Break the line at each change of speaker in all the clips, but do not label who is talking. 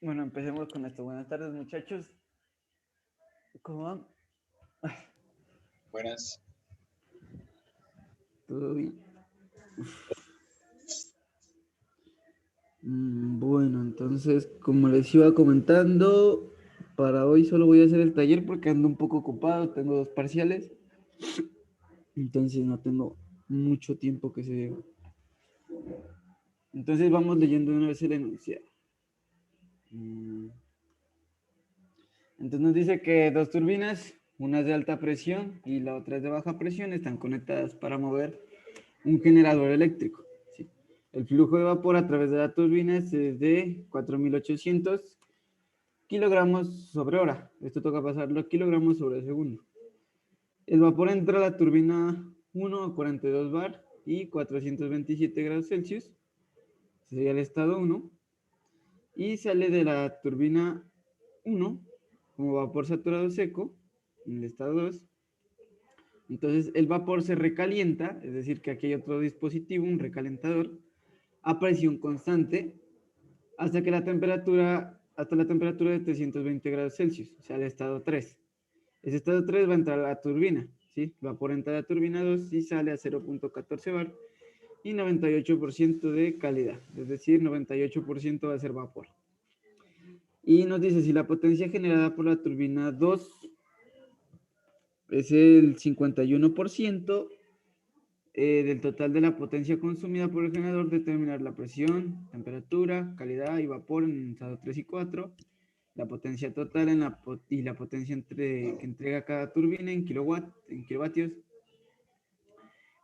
Bueno, empecemos con esto. Buenas tardes, muchachos. ¿Cómo van?
Buenas.
¿Todo bien? Bueno, entonces, como les iba comentando, para hoy solo voy a hacer el taller porque ando un poco ocupado, tengo 2 parciales, entonces no tengo mucho tiempo que se diga. Entonces vamos leyendo una vez el enunciado. Entonces nos dice que 2 turbinas, una es de alta presión y la otra es de baja presión, están conectadas para mover un generador eléctrico. ¿Sí? El flujo de vapor a través de la turbina es de 4.800 kilogramos sobre hora. Esto toca pasarlo a kilogramos sobre segundo. El vapor entra a la turbina 1 a 42 bar y 427 grados Celsius. Sería el estado 1. Y sale de la turbina 1 como vapor saturado seco en el estado 2. Entonces el vapor se recalienta, es decir, que aquí hay otro dispositivo, un recalentador, a presión constante hasta la temperatura de 320 grados Celsius, o sea, el estado 3. Ese estado 3 va a entrar a la turbina, ¿sí? Vapor entra a la turbina 2 y sale a 0.14 bar y 98% de calidad, es decir, 98% va a ser vapor. Y nos dice si la potencia generada por la turbina 2 es el 51%, del total de la potencia consumida por el generador, determinar la presión, temperatura, calidad y vapor en el estado 3 y 4, la potencia total y la potencia que entrega cada turbina en kilovatios,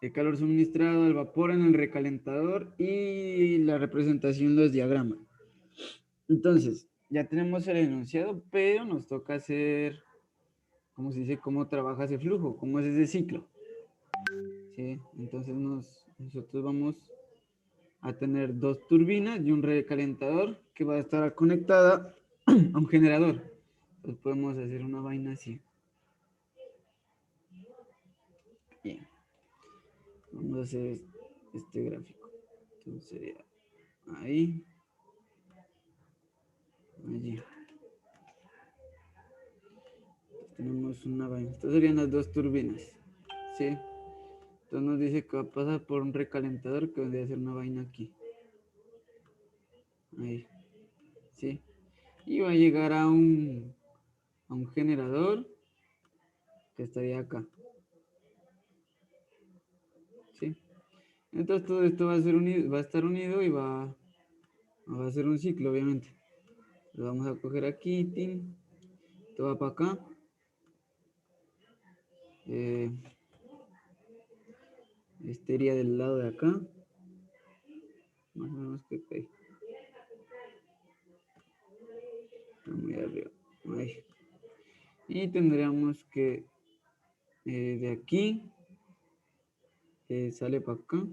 el calor suministrado al vapor en el recalentador y la representación de los diagramas. Entonces, ya tenemos el enunciado, pero nos toca hacer, ¿cómo se dice? ¿Cómo trabaja ese flujo? ¿Cómo es ese ciclo? ¿Sí? Entonces nosotros vamos a tener 2 turbinas y un recalentador que va a estar conectada a un generador. Entonces podemos hacer una vaina así. Bien. Vamos a hacer este gráfico. Entonces sería ahí, allí. Entonces tenemos una vaina. Estas serían las 2 turbinas. ¿Sí? Entonces nos dice que va a pasar por un recalentador que vendría a ser una vaina aquí. Ahí. ¿Sí? Y va a llegar a un generador que estaría acá. ¿Sí? Entonces todo esto va a estar unido y va a hacer un ciclo, obviamente. Lo vamos a coger aquí, tin, esto va para acá. Este iría del lado de acá. Más o menos que ahí. Muy arriba. Ahí. Y tendríamos que de aquí sale para acá.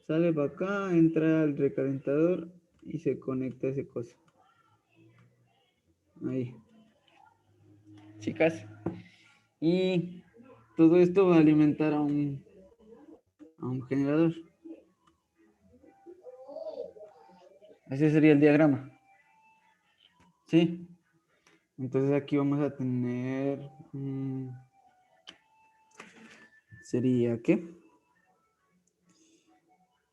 Sale para acá, entra al recalentador y se conecta a ese cosa. Ahí. Chicas. Y todo esto va a alimentar a un generador. Ese sería el diagrama. ¿Sí? Entonces aquí vamos a tener... ¿sería qué?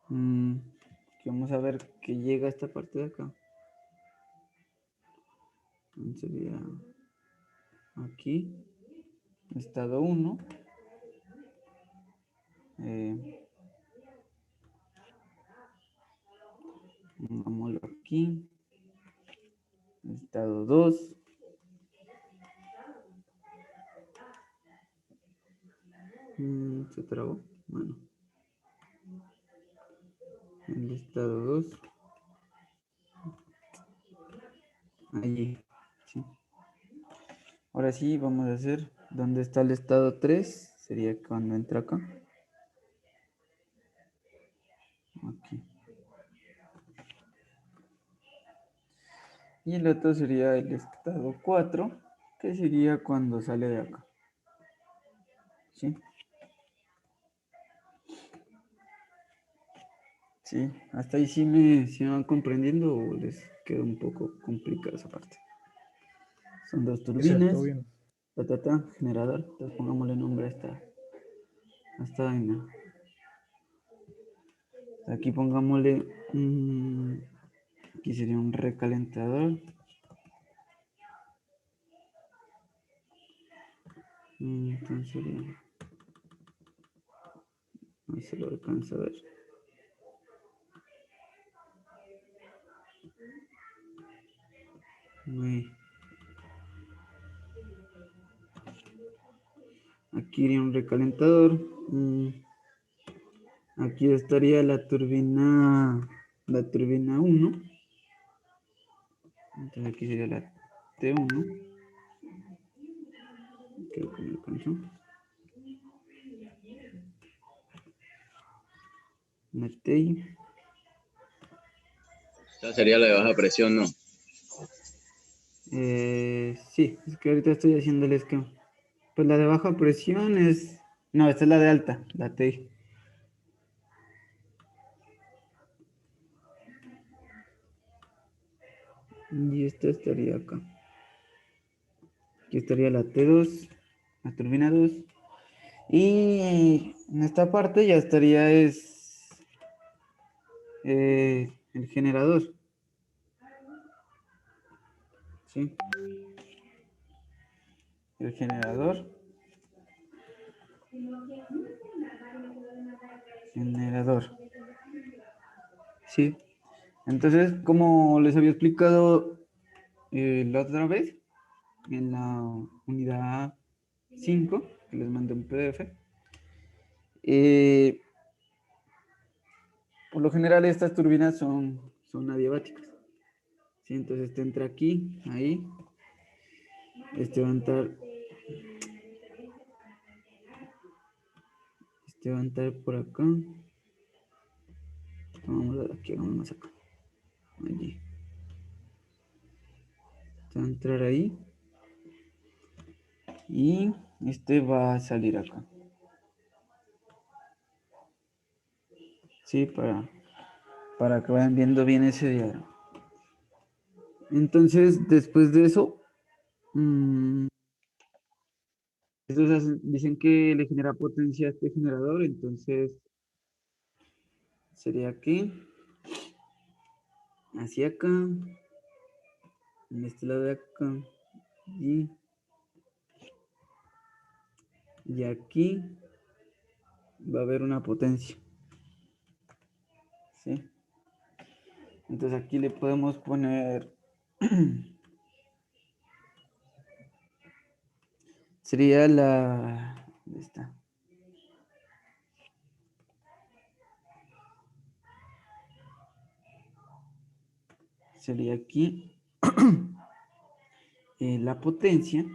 Que vamos a ver que llega a esta parte de acá. Sería aquí, estado 1. Pongámoslo aquí. Estado 2. Se trabó. Bueno. El estado 2. Allí. Sí. Ahora sí, vamos a hacer dónde está el estado 3. Sería cuando entra acá. Aquí. Y el otro sería el estado 4, que sería cuando sale de acá. ¿Sí? Sí, hasta ahí sí me van comprendiendo o les queda un poco complicada esa parte. Son dos
Exacto,
turbinas,
bien.
generador. Entonces pongámosle nombre a esta vaina. Aquí pongámosle, aquí sería un recalentador. Entonces sería, no se lo alcanza a ver. Aquí iría un recalentador. Aquí estaría la turbina 1. Entonces aquí sería la T1. Creo que me alcanzó. La TI.
Esta sería la de baja presión, ¿no?
Sí, es que ahorita estoy haciendo el esquema. Pues la de baja presión es... No, esta es la de alta, la TI. Y esta estaría acá. Aquí estaría la T2, la turbina 2. Y en esta parte ya estaría el generador. ¿Sí? El generador. Generador. Sí. Entonces, como les había explicado la otra vez, en la unidad 5, que les mandé un PDF, por lo general estas turbinas son adiabáticas. ¿Sí? Entonces este entra aquí, ahí. Este va a entrar. Este va a entrar por acá. Vamos a ver aquí, vamos más acá. Allí. Este va a entrar ahí. Y este va a salir acá. Sí, para que vayan viendo bien ese diagrama. Entonces, después de eso, estos dicen que le genera potencia a este generador, entonces sería aquí, hacia acá, en este lado de acá, y aquí va a haber una potencia. ¿Sí? Entonces aquí le podemos poner, sería ¿dónde está? Sería aquí la potencia,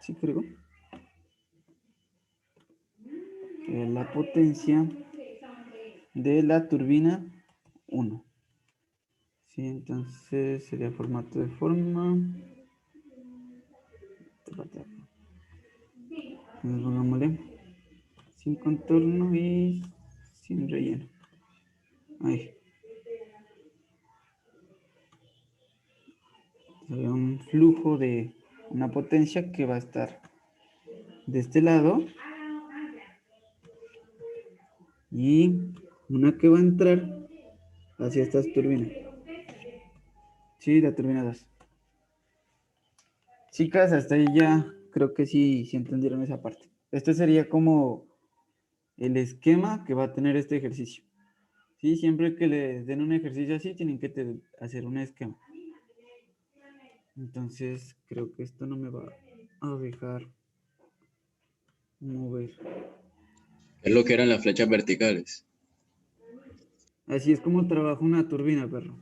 ¿sí creo? La potencia de la turbina 1. Sí, entonces sería formato de forma. Pongámosle sin contorno y sin relleno. Ahí. Sería un flujo de una potencia que va a estar de este lado y una que va a entrar hacia estas turbinas. Sí, la turbina 2. Chicas, hasta ahí ya creo que sí entendieron esa parte. Este sería como el esquema que va a tener este ejercicio. Sí, siempre que les den un ejercicio así, tienen que hacer un esquema. Entonces, creo que esto no me va a dejar mover.
Es lo que eran las flechas verticales.
Así es como trabaja una turbina, perro.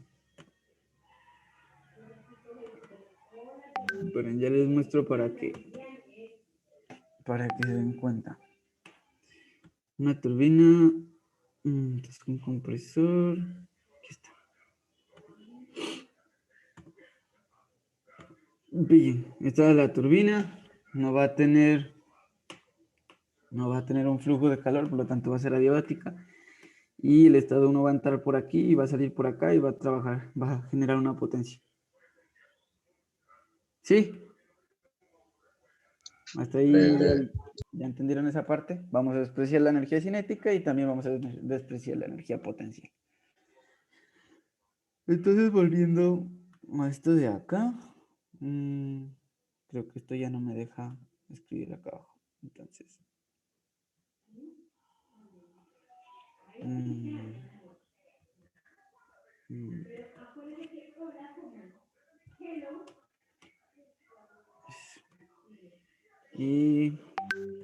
Pero ya les muestro para que se den cuenta. Una turbina, es un compresor. Aquí está. Bien, esta es la turbina. No va a tener no va a tener un flujo de calor, por lo tanto va a ser adiabática. Y el estado 1 va a entrar por aquí y va a salir por acá y va a trabajar, va a generar una potencia. ¿Sí? Hasta ahí ya entendieron esa parte. Vamos a despreciar la energía cinética y también vamos a despreciar la energía potencial. Entonces, volviendo a esto de acá, creo que esto ya no me deja escribir acá abajo. Entonces, y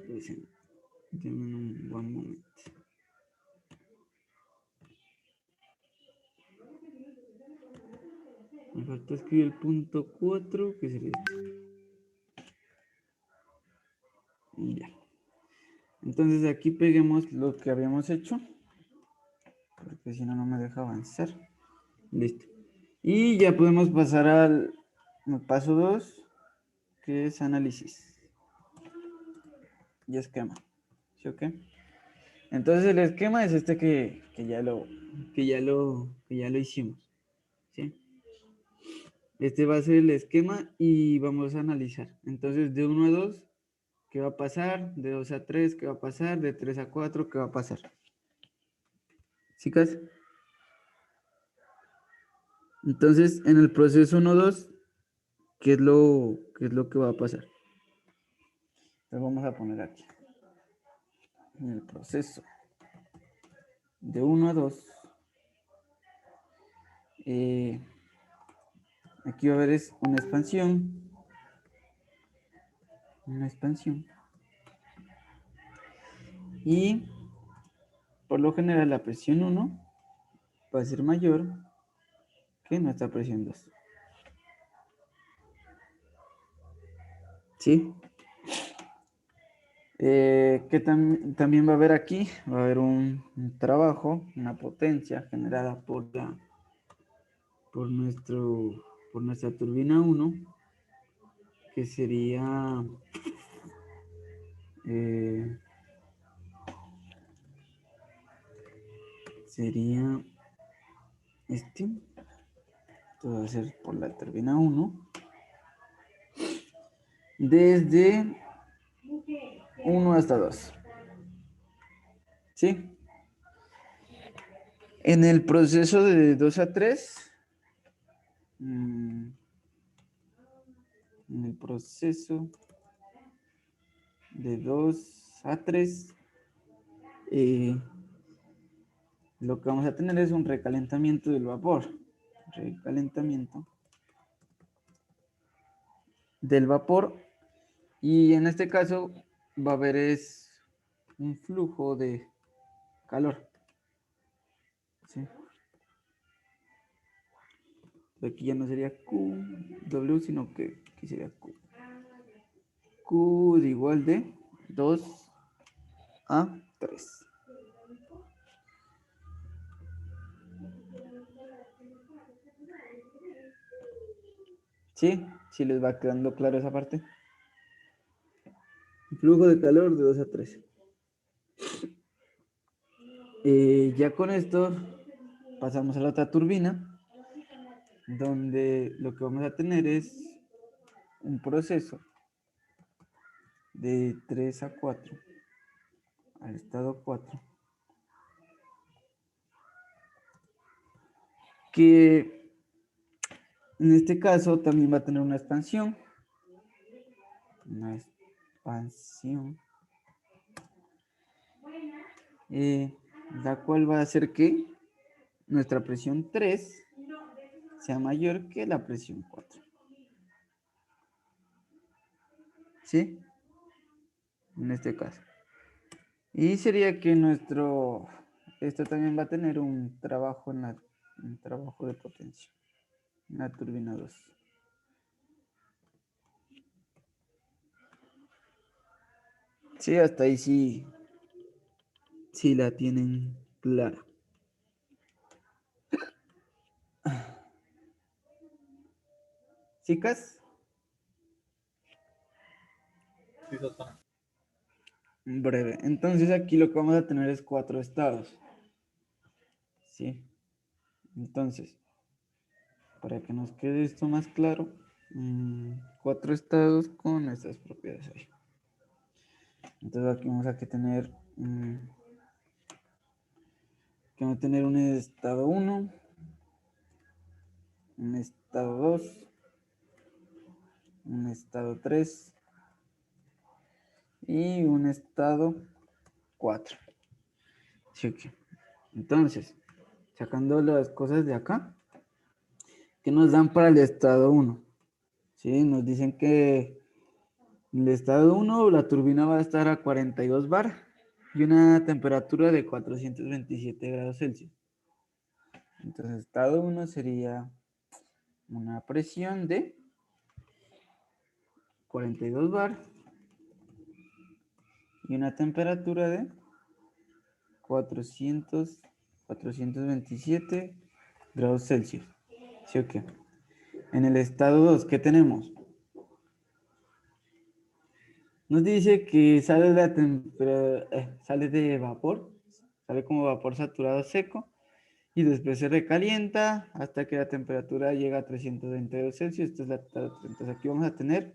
dicen, denme un buen momento. Me falta escribir el punto 4, que sería este. Ya. Entonces aquí peguemos lo que habíamos hecho, porque si no, no me deja avanzar. Listo. Y ya podemos pasar al paso 2, que es análisis y esquema. ¿Sí o qué? Entonces el esquema es este que ya lo hicimos. ¿Sí? Este va a ser el esquema y vamos a analizar. Entonces de 1 a 2, ¿qué va a pasar? De 2 a 3, ¿qué va a pasar? De 3 a 4, ¿qué va a pasar? ¿Chicas? Entonces en el proceso 1-2, ¿qué es lo que va a pasar? Entonces vamos a poner aquí. En el proceso de 1 a 2, aquí va a haber una expansión. Una expansión. Y por lo general la presión 1 va a ser mayor que nuestra presión 2. ¿Sí? Que también va a haber aquí, va a haber un trabajo, una potencia generada por nuestra turbina 1, que sería este. Esto va a ser por la turbina 1 desde 1 hasta 2. ¿Sí? En el proceso de 2 a 3, en el proceso de 2 a 3, lo que vamos a tener es un recalentamiento del vapor. Recalentamiento del vapor. Y en este caso va a haber un flujo de calor. ¿Sí? Aquí ya no sería QW, sino que aquí sería Q. Q de igual de 2 a 3. ¿Sí? ¿Sí les va quedando claro esa parte? Flujo de calor de 2 a 3. Ya con esto pasamos a la otra turbina, donde lo que vamos a tener es un proceso de 3 a 4 al estado 4, que en este caso también va a tener una expansión, la cual va a hacer que nuestra presión 3 sea mayor que la presión 4. ¿Sí? En este caso. Y sería que esto también va a tener un trabajo de potencia, en la turbina 2. Sí, hasta ahí sí la tienen clara. ¿Chicas?
Sí, doctor.
breve. Entonces aquí lo que vamos a tener es 4 estados. ¿Sí? Entonces, para que nos quede esto más claro, 4 estados con estas propiedades ahí. Entonces aquí vamos a tener, un estado 1, un estado 2, un estado 3 y un estado 4. ¿Sí o qué? Entonces, sacando las cosas de acá, ¿qué nos dan para el estado 1? ¿Sí? Nos dicen que en el estado 1 la turbina va a estar a 42 bar y una temperatura de 427 grados Celsius. Entonces, estado 1 sería una presión de 42 bar y una temperatura de 427 grados Celsius. ¿Sí o qué? En el estado 2, ¿qué tenemos? Nos dice que sale de vapor, sale como vapor saturado seco y después se recalienta hasta que la temperatura llega a 320 grados Celsius. Entonces aquí vamos a tener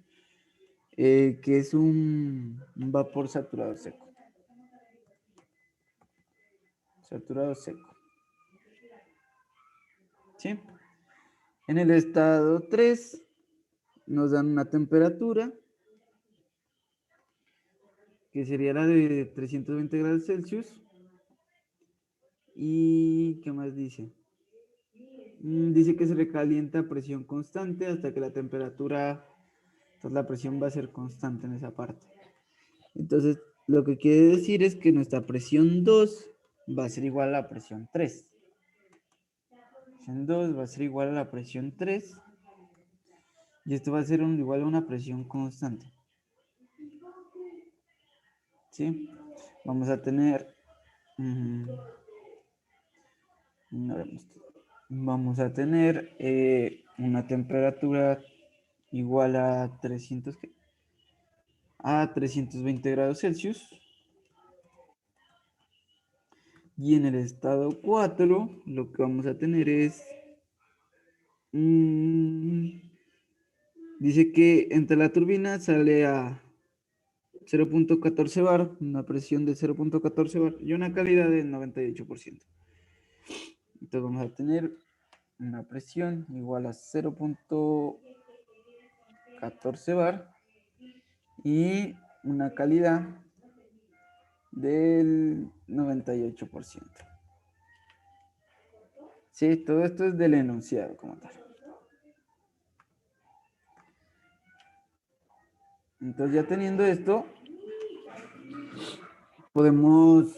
que es un vapor saturado seco. Saturado seco. ¿Sí? En el estado 3 nos dan una temperatura que sería la de 320 grados Celsius. ¿Y qué más dice? Dice que se recalienta a presión constante hasta que la temperatura, entonces la presión va a ser constante en esa parte. Entonces, lo que quiere decir es que nuestra presión 2 va a ser igual a la presión 3. Presión 2 va a ser igual a la presión 3. Y esto va a ser igual a una presión constante. ¿Sí? Vamos a tener... vamos a tener una temperatura igual a 320 grados Celsius. Y en el estado 4 lo que vamos a tener es... dice que entre la turbina sale a 0.14 bar, una presión de 0.14 bar y una calidad del 98%. Entonces vamos a tener una presión igual a 0.14 bar y una calidad del 98%. Sí, todo esto es del enunciado como tal. Entonces ya teniendo esto, podemos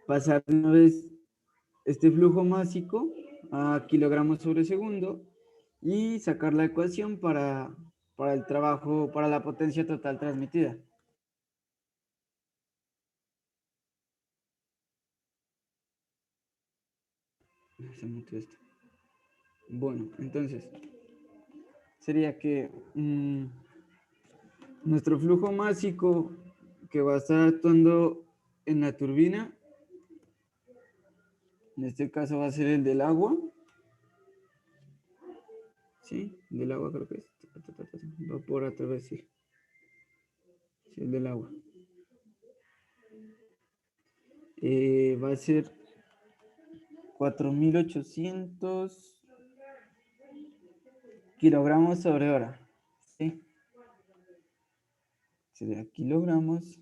pasar una vez este flujo másico a kilogramos sobre segundo y sacar la ecuación para el trabajo, para la potencia total transmitida. Se metió esto. Bueno, entonces sería que nuestro flujo másico que va a estar actuando en la turbina, en este caso va a ser el del agua. ¿Sí? Del agua creo que es. Vapor a través, sí. Sí, el del agua. Va a ser 4.800 kilogramos sobre hora. ¿Sí? Sería kilogramos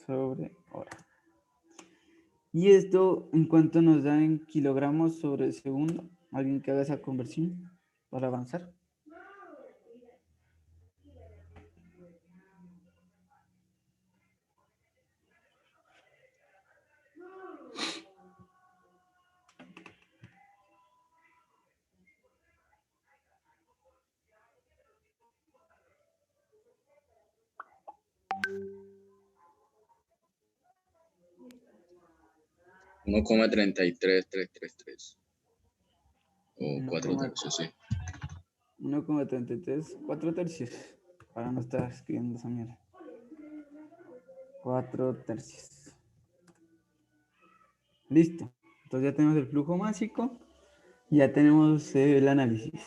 sobre hora. ¿Y esto en cuánto nos da en kilogramos sobre segundo? ¿Alguien que haga esa conversión para avanzar?
Uno coma 33333. O 4
1,33,
tercios, sí.
4 tercios. para no estar escribiendo esa mierda. 4/3. Listo. Entonces ya tenemos el flujo másico. Ya tenemos el análisis.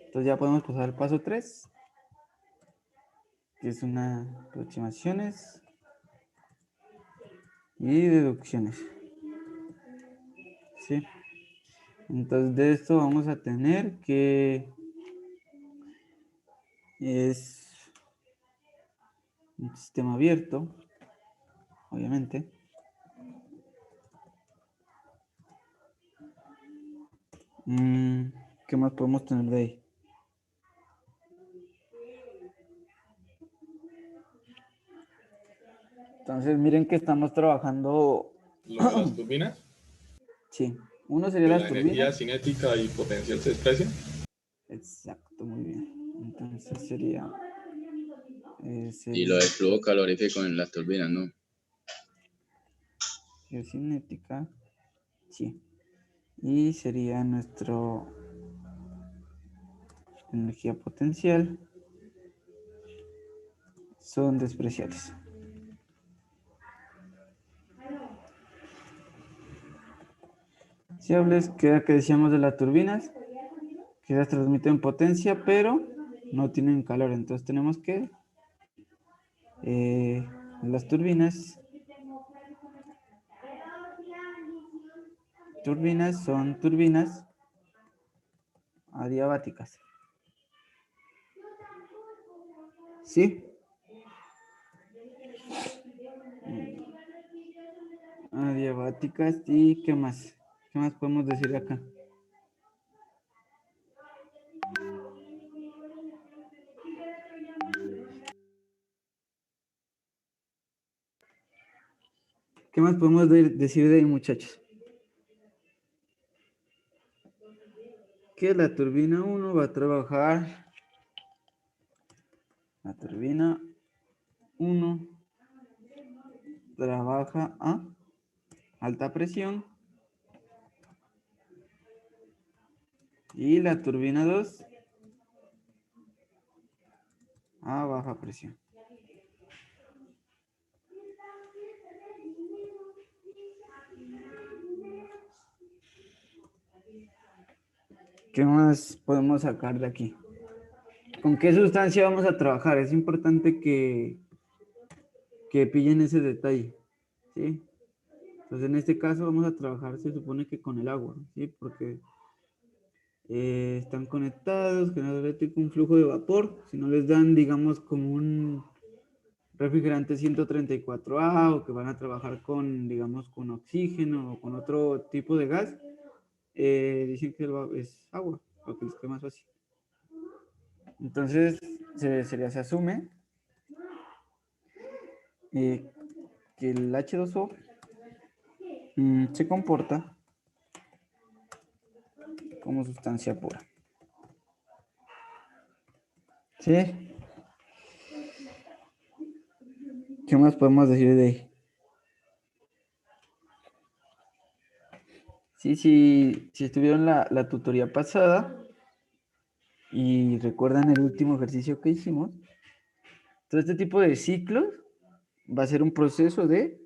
Entonces ya podemos pasar al paso 3, que es una aproximaciones y deducciones. ¿Sí? Entonces de esto vamos a tener que es un sistema abierto, obviamente. ¿Qué más podemos tener de ahí? Entonces miren que estamos trabajando.
Las turbinas,
Sí, uno sería
que
las
la energía
turbinas.
cinética y potencial se desprecian.
Exacto, muy bien. Entonces sería,
Y lo del flujo calorífico en las turbinas, ¿no?
geocinética, sí. Y sería nuestro energía potencial. Son despreciables. Fiables, que era que decíamos de las turbinas, que las transmiten potencia, pero no tienen calor. Entonces tenemos que las turbinas son turbinas adiabáticas. ¿Sí? Adiabáticas. ¿Y qué más? ¿Qué más podemos decir acá? ¿Qué más podemos decir de ahí, muchachos? Que la turbina 1 va a trabajar. La turbina 1 trabaja a alta presión. Y la turbina 2 a baja presión. ¿Qué más podemos sacar de aquí? ¿Con qué sustancia vamos a trabajar? Es importante que pillen ese detalle, ¿sí? Entonces, en este caso vamos a trabajar, se supone que con el agua, ¿sí? Porque están conectados, generador eléctrico, un flujo de vapor. Si no les dan, digamos, como un refrigerante 134A o que van a trabajar con, digamos, con oxígeno o con otro tipo de gas, dicen que es agua, porque les queda más fácil. Entonces, se asume que el H2O se comporta como sustancia pura. ¿Sí? ¿Qué más podemos decir de ahí? Sí, si estuvieron la tutoría pasada y recuerdan el último ejercicio que hicimos, todo este tipo de ciclos va a ser un proceso de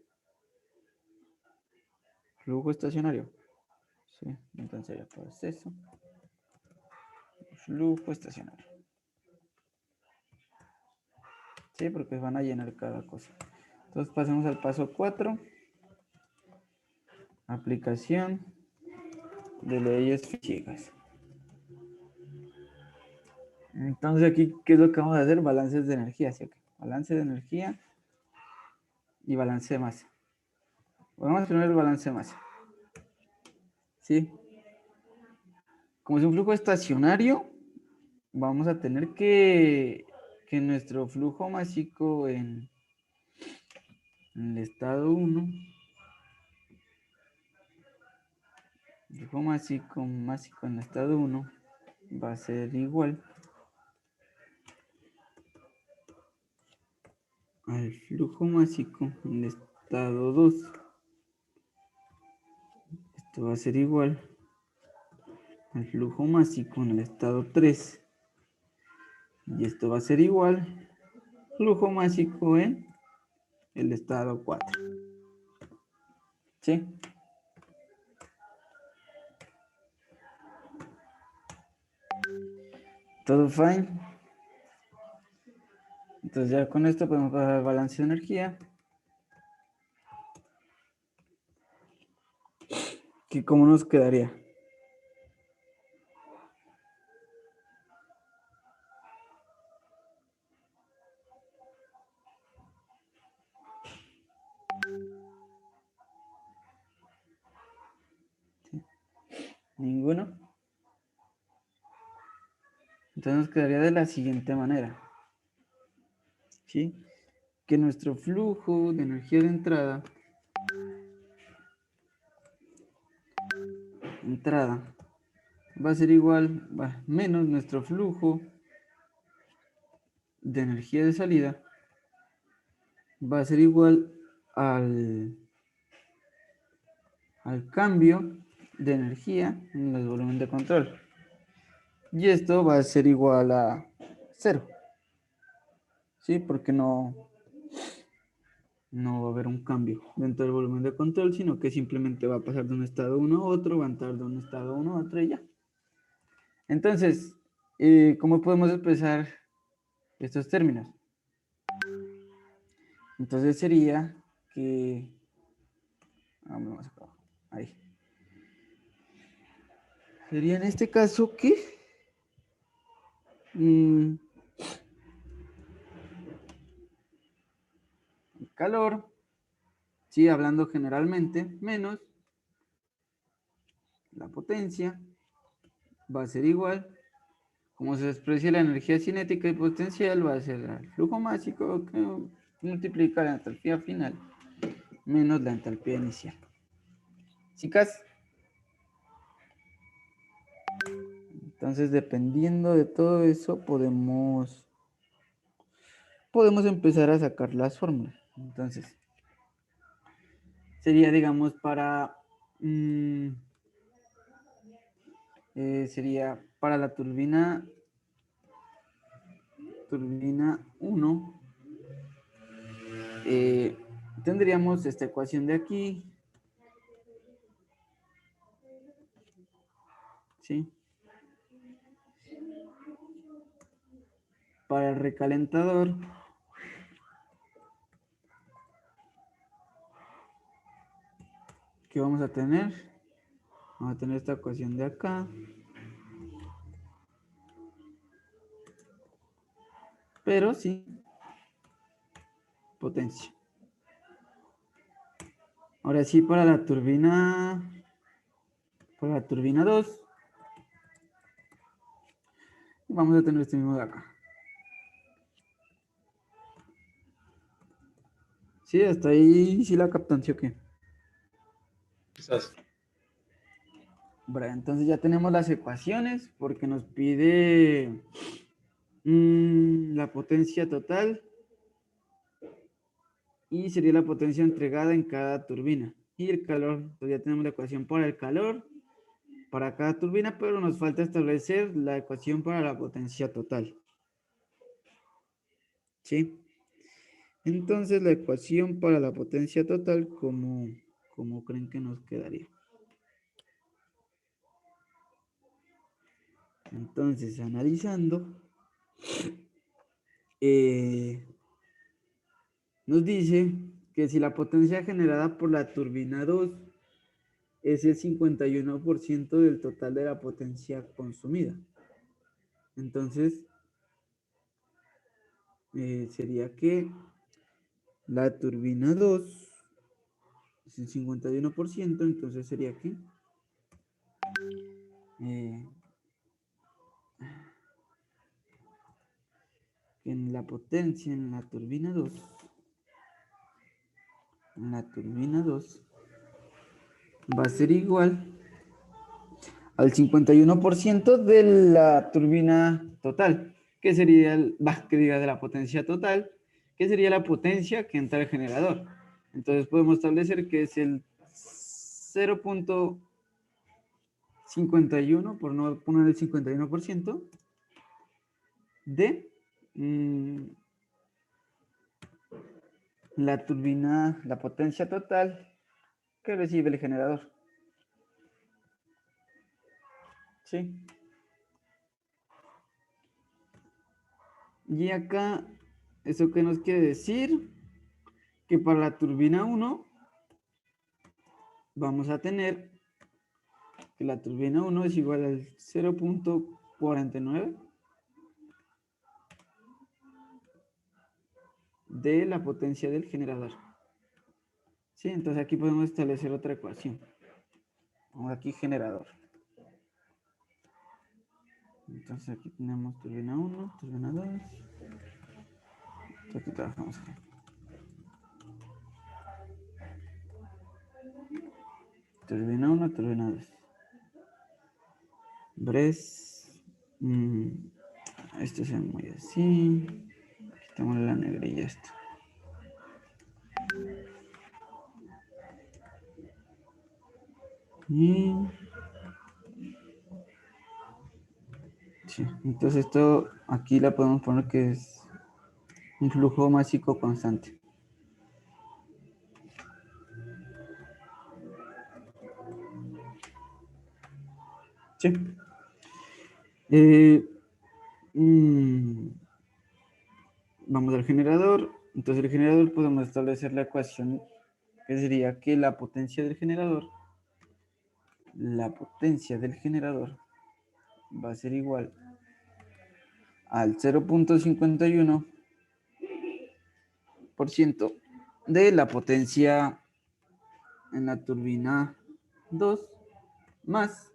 flujo estacionario. Sí, entonces ya proceso, flujo estacionario. Sí, porque van a llenar cada cosa. Entonces pasemos al paso 4. Aplicación de leyes físicas. Entonces aquí, ¿qué es lo que vamos a hacer? Balances de energía, ¿sí? Balance de energía y balance de masa. Vamos a poner el balance de masa. ¿Sí? Como es un flujo estacionario, vamos a tener que nuestro flujo másico en el estado 1, el flujo másico en el estado 1 va a ser igual al flujo másico en el estado 2. Esto va a ser igual al flujo másico en el estado 3. Y esto va a ser igual flujo másico en el estado 4. ¿Sí? Todo fine. Entonces ya con esto podemos pasar al balance de energía. ¿Que cómo nos quedaría? ¿Sí? ¿Ninguno? Entonces nos quedaría de la siguiente manera. ¿Sí? Que nuestro flujo de energía de entrada va a ser igual, menos nuestro flujo de energía de salida va a ser igual al cambio de energía en el volumen de control. Y esto va a ser igual a 0. ¿Sí? Porque no va a haber un cambio dentro del volumen de control, sino que simplemente va a pasar de un estado 1 a otro, va a entrar de un estado 1 a otro y ya. Entonces, ¿cómo podemos expresar estos términos? Entonces sería que... Vamos acá. Ahí. Sería en este caso que... el calor, sí, hablando generalmente, menos la potencia va a ser igual. Como se expresa la energía cinética y potencial, va a ser el flujo másico que multiplica la entalpía final menos la entalpía inicial. Chicas, entonces dependiendo de todo eso podemos empezar a sacar las fórmulas. Entonces, sería, digamos, sería para la turbina 1, tendríamos esta ecuación de aquí, ¿sí? Para el recalentador, ¿qué vamos a tener? Vamos a tener esta ecuación de acá. Pero sí, potencia. Ahora sí, para la turbina 2, vamos a tener este mismo de acá. Sí, hasta ahí sí la captan, ¿sí o qué?
Quizás.
Bueno, entonces ya tenemos las ecuaciones porque nos pide la potencia total y sería la potencia entregada en cada turbina. Y el calor, pues ya tenemos la ecuación para el calor para cada turbina, pero nos falta establecer la ecuación para la potencia total. ¿Sí? Entonces la ecuación para la potencia total, ¿cómo creen que nos quedaría? Entonces, analizando, nos dice que si la potencia generada por la turbina 2 es el 51% del total de la potencia consumida. Entonces, sería que la turbina 2 es el 51%, entonces sería que en la potencia en la turbina 2 va a ser igual al 51% de la turbina total, que sería de la potencia total, que sería la potencia que entra al generador. Entonces podemos establecer que es el 0.51, por no poner el 51%, de la turbina, la potencia total que recibe el generador. ¿Sí? Y acá, ¿eso qué nos quiere decir? Que para la turbina 1 vamos a tener que la turbina 1 es igual al 0.49 de la potencia del generador. ¿Sí? Entonces aquí podemos establecer otra ecuación. Vamos aquí generador. Entonces aquí tenemos turbina 1, turbina 2. Entonces aquí trabajamos. Turbina 1, turbina 2. Bres. Esto se muy así. Quitamos la negrilla esta. Y... sí, entonces esto aquí la podemos poner que es un flujo másico constante. Sí. Vamos al generador. Entonces el generador podemos establecer la ecuación que sería que la potencia del generador va a ser igual al 0.51% de la potencia en la turbina 2 más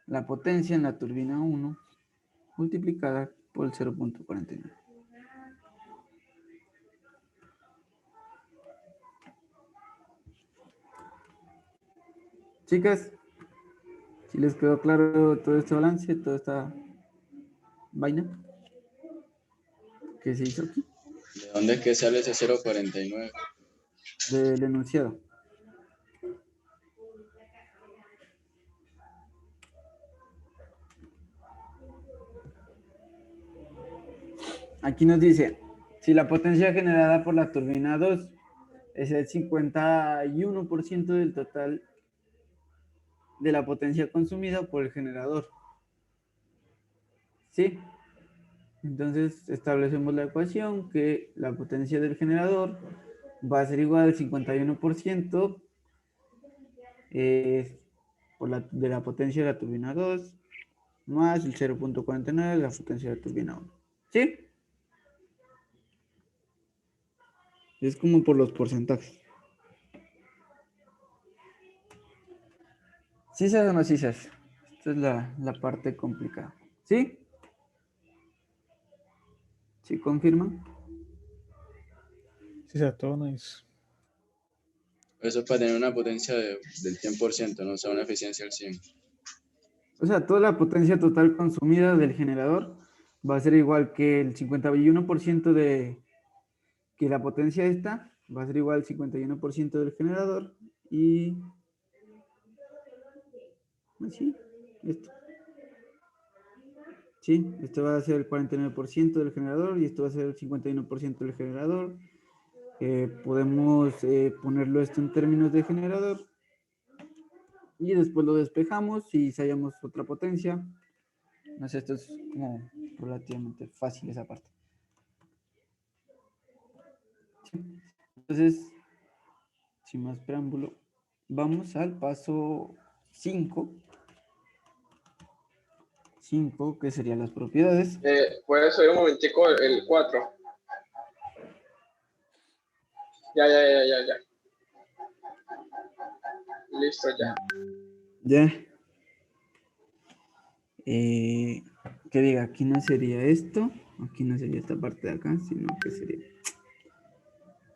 la potencia en la turbina 1 multiplicada por el 0.49. Chicas, si les quedó claro todo este balance, toda esta vaina que se hizo aquí
¿De dónde es que sale ese 0.49?
del enunciado. Aquí nos dice, si la potencia generada por la turbina 2 es el 51% del total de la potencia consumida por el generador. ¿Sí? Entonces establecemos la ecuación que la potencia del generador va a ser igual al 51% de la potencia de la turbina 2 más el 0.49 de la potencia de la turbina 1. ¿Sí? Es como por los porcentajes. ¿Cisas o no cisas? Esta es la parte complicada. ¿Sí? ¿Sí confirman?
Sí, sea, todo nice.
Eso es para tener una potencia del 100%, no o sea, una eficiencia al 100.
O sea, toda la potencia total consumida del generador va a ser igual que el 51% de que la potencia esta va a ser igual al 51% del generador y así, esto. Sí, esto va a ser el 49% del generador y esto va a ser el 51% del generador. Podemos ponerlo esto en términos de generador y después lo despejamos y si hallamos otra potencia. No sé, esto es como relativamente fácil esa parte. Sí. Entonces, sin más preámbulo, vamos al paso 5. 5, que serían las propiedades.
¿Puedes subir un momentico el 4? Ya. Listo, ya.
Ya. Que diga, aquí no sería esto, aquí no sería esta parte de acá, sino que sería...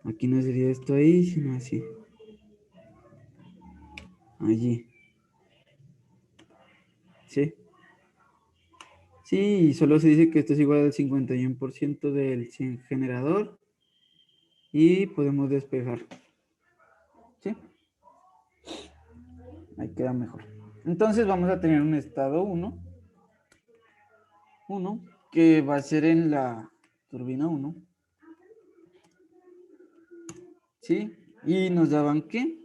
Aquí no sería esto ahí, sino así. Allí. ¿Sí? Sí, solo se dice que esto es igual al 51% del generador y podemos despejar. ¿Sí? Ahí queda mejor. Entonces vamos a tener un estado 1, que va a ser turbina 1. ¿Sí? Y nos daban que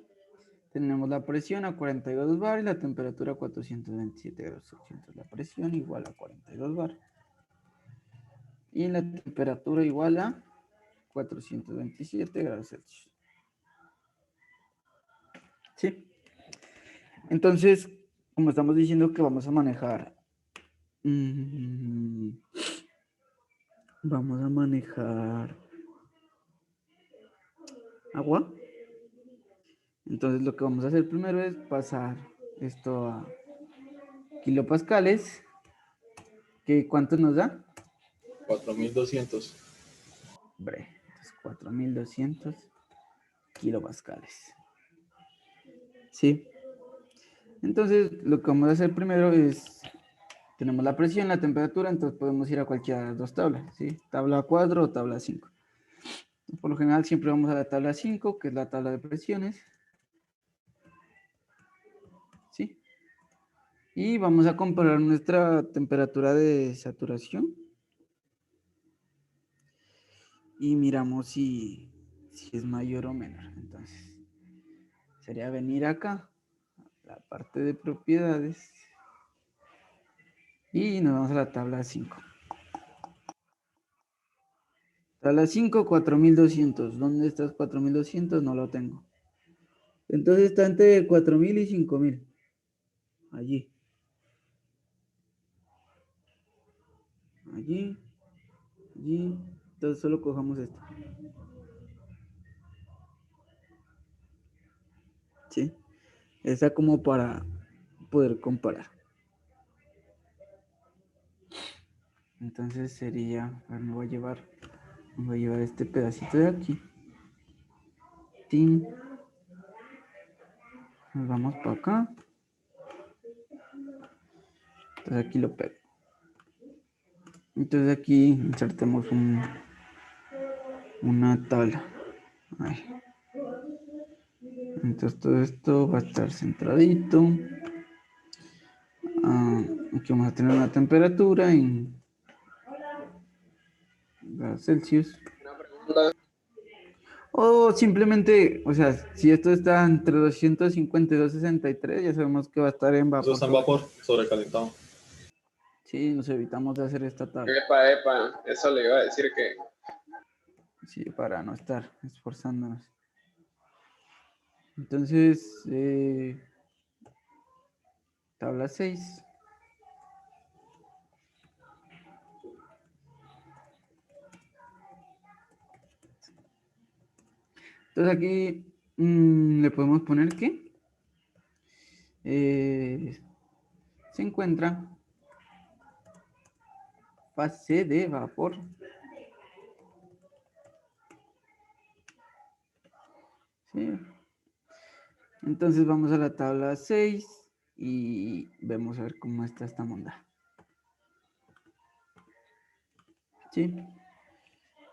tenemos la presión a 42 bar y la temperatura a 427 grados Celsius. La presión igual a 42 bar. Y la temperatura igual a 427 grados Celsius. ¿Sí? Entonces, como estamos diciendo que vamos a manejar... vamos a manejar agua. Entonces lo que vamos a hacer primero es pasar esto a kilopascales. ¿Cuánto nos da?
4200.
Entonces 4200 kilopascales. ¿Sí? Entonces lo que vamos a hacer primero es, tenemos la presión, la temperatura, entonces podemos ir a cualquiera de las dos tablas, ¿sí? Tabla 4 o tabla 5. Por lo general siempre vamos a la tabla 5, que es la tabla de presiones. ¿Sí? Y vamos a comparar nuestra temperatura de saturación. Y miramos si es mayor o menor. Entonces, sería venir acá, a la parte de propiedades. Y nos vamos a la tabla 5. Tabla 5, 4200. ¿Dónde está 4200? No lo tengo. Entonces está entre 4000 y 5000. Allí. Allí. Allí. Entonces solo cojamos esto. ¿Sí? Esa como para poder comparar. Entonces sería, a ver, me voy a llevar este pedacito de aquí. Tin. Nos vamos para acá. Entonces aquí lo pego. Entonces aquí insertemos una tabla. Ahí. Entonces todo esto va a estar centradito. Aquí vamos a tener una temperatura en grados Celsius.
Una pregunta.
O simplemente, o sea, si esto está entre 250 y 263, ya sabemos que va a estar en
Eso
vapor.
está en vapor, sobrecalentado.
Sí, nos evitamos de hacer esta tabla.
Epa, eso le iba a decir que
Sí, para no estar esforzándonos. Entonces, tabla 6. Entonces aquí le podemos poner que se encuentra fase de vapor. ¿Sí? Entonces vamos a la tabla 6 y vemos a ver cómo está esta monda. ¿Sí?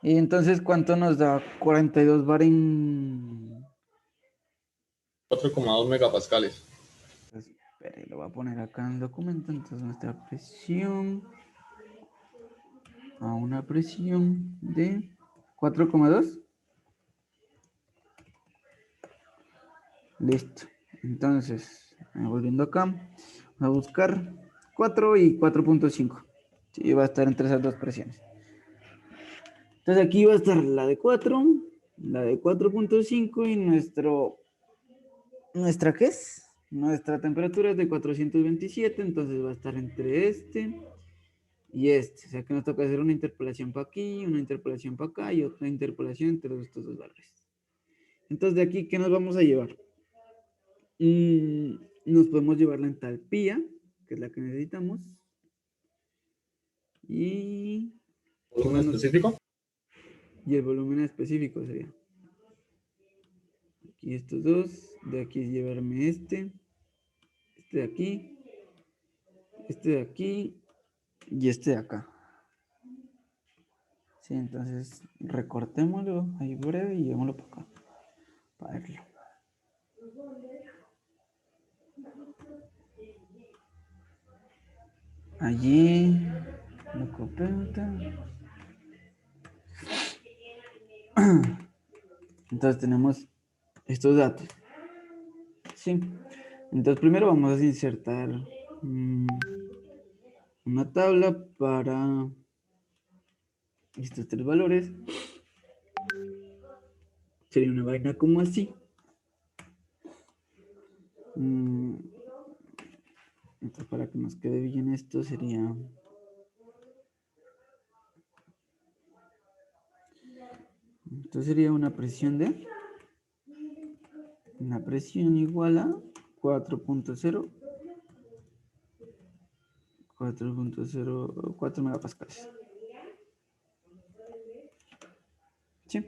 Y entonces, ¿cuánto nos da 42 bar en...?
4,2 megapascales.
Entonces, espere, lo voy a poner acá en el documento. Entonces nuestra presión a una presión de 4,2. Listo. Entonces, volviendo acá, vamos a buscar 4 y 4.5. Sí, va a estar entre esas dos presiones. Entonces aquí va a estar la de 4, la de 4.5 y ¿nuestra qué es? Nuestra temperatura es de 427, entonces va a estar entre este y este. O sea que nos toca hacer una interpolación para aquí, una interpolación para acá y otra interpolación entre estos dos valores. Entonces de aquí, ¿qué nos vamos a llevar? Nos podemos llevar la entalpía, que es la que necesitamos. Y
¿Volumen específico?
el volumen específico sería. Aquí estos dos. De aquí es llevarme este de aquí, este de aquí y este de acá. Sí, entonces recortémoslo ahí breve y llevémoslo para acá, para verlo. Allí lo copio. Entonces tenemos estos datos. Sí. Entonces primero vamos a insertar una tabla para estos tres valores. Sería una vaina como así. Entonces para que nos quede bien esto sería... Entonces sería una presión de... Una presión igual a 4.0 4.04 megapascales. ¿Sí?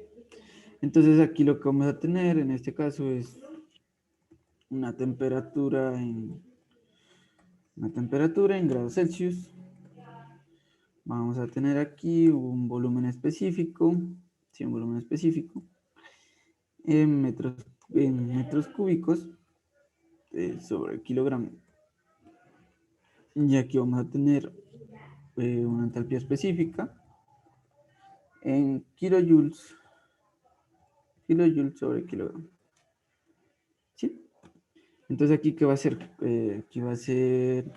Entonces aquí lo que vamos a tener en este caso es una temperatura en grados Celsius. Vamos a tener aquí un volumen específico, sí, un volumen específico, en metros cúbicos sobre kilogramo. Y aquí vamos a tener una entalpía específica en kilojoules sobre kilogramo. ¿Sí? Entonces aquí, ¿qué va a ser? Aquí va a ser...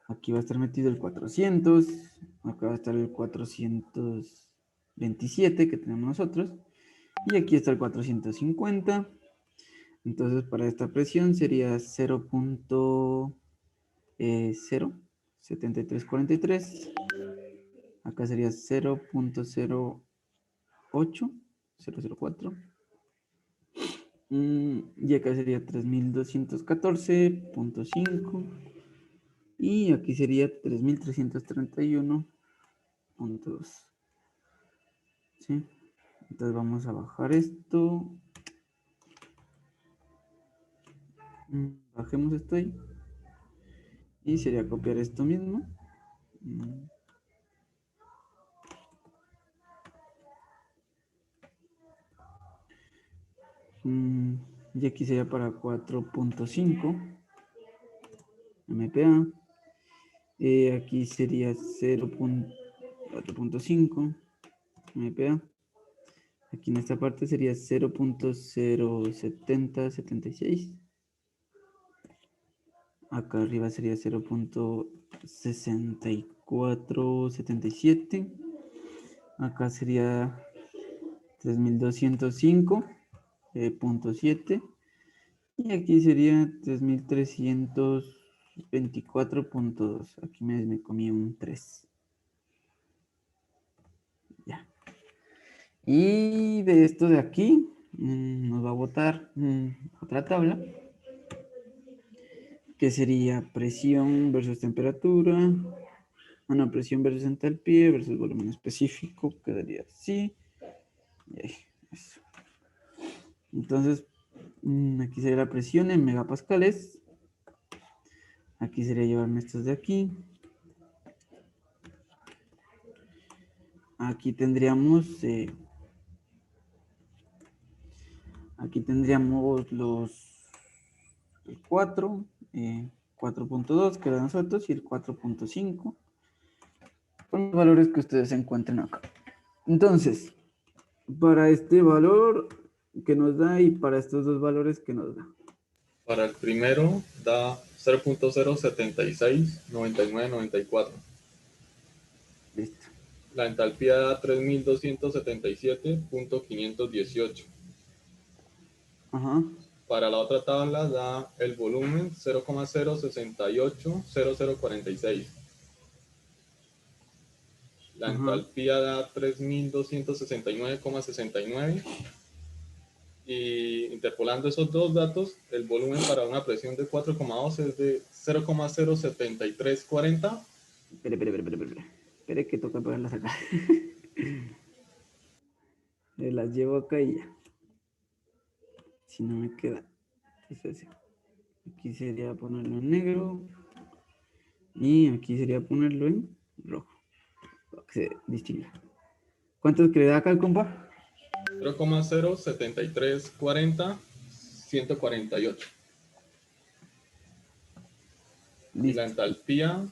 aquí va a estar metido el 400, acá va a estar el 427 que tenemos nosotros, y aquí está el 450. Entonces para esta presión sería 0.07343. Acá sería 0.08004. Y acá sería 3214.5. Y aquí sería 3331.2. ¿Sí? Entonces vamos a bajar esto. Bajemos esto ahí. Y sería copiar esto mismo. Y aquí sería para 4.5 MPa. Aquí sería 0.4.5 MPa. Aquí en esta parte sería 0.07076. Acá arriba sería 0.6477. Acá sería 3205.7. Y aquí sería 3324.2. Aquí me comí un 3. Ya. Y de esto de aquí nos va a botar otra tabla que sería presión versus temperatura. Bueno, presión versus entalpía versus volumen específico. Quedaría así. Y ahí, eso. Entonces, aquí sería la presión en megapascales. Aquí sería llevarme estos de aquí. Aquí tendríamos los el 4, 4.2 que eran nosotros y el 4.5 con los valores que ustedes encuentren acá. Entonces, para este valor que nos da y para estos dos valores que nos da.
Para el primero da 0.0769994.
Listo.
La entalpía da 3277.518.
Ajá.
Para la otra tabla da el volumen 0.0680046. La entalpía da 3269,69. Y interpolando esos dos datos, el volumen para una presión de 4,2 es de 0,07340.
Espere que toca ponerlas acá. Las llevo acá y ya. Si no me queda. Entonces, aquí sería ponerlo en negro. Y aquí sería ponerlo en rojo. Para que se distinga. ¿Cuántos que le da acá el compa?
0,07340, 148.
Listo.
Y la entalpía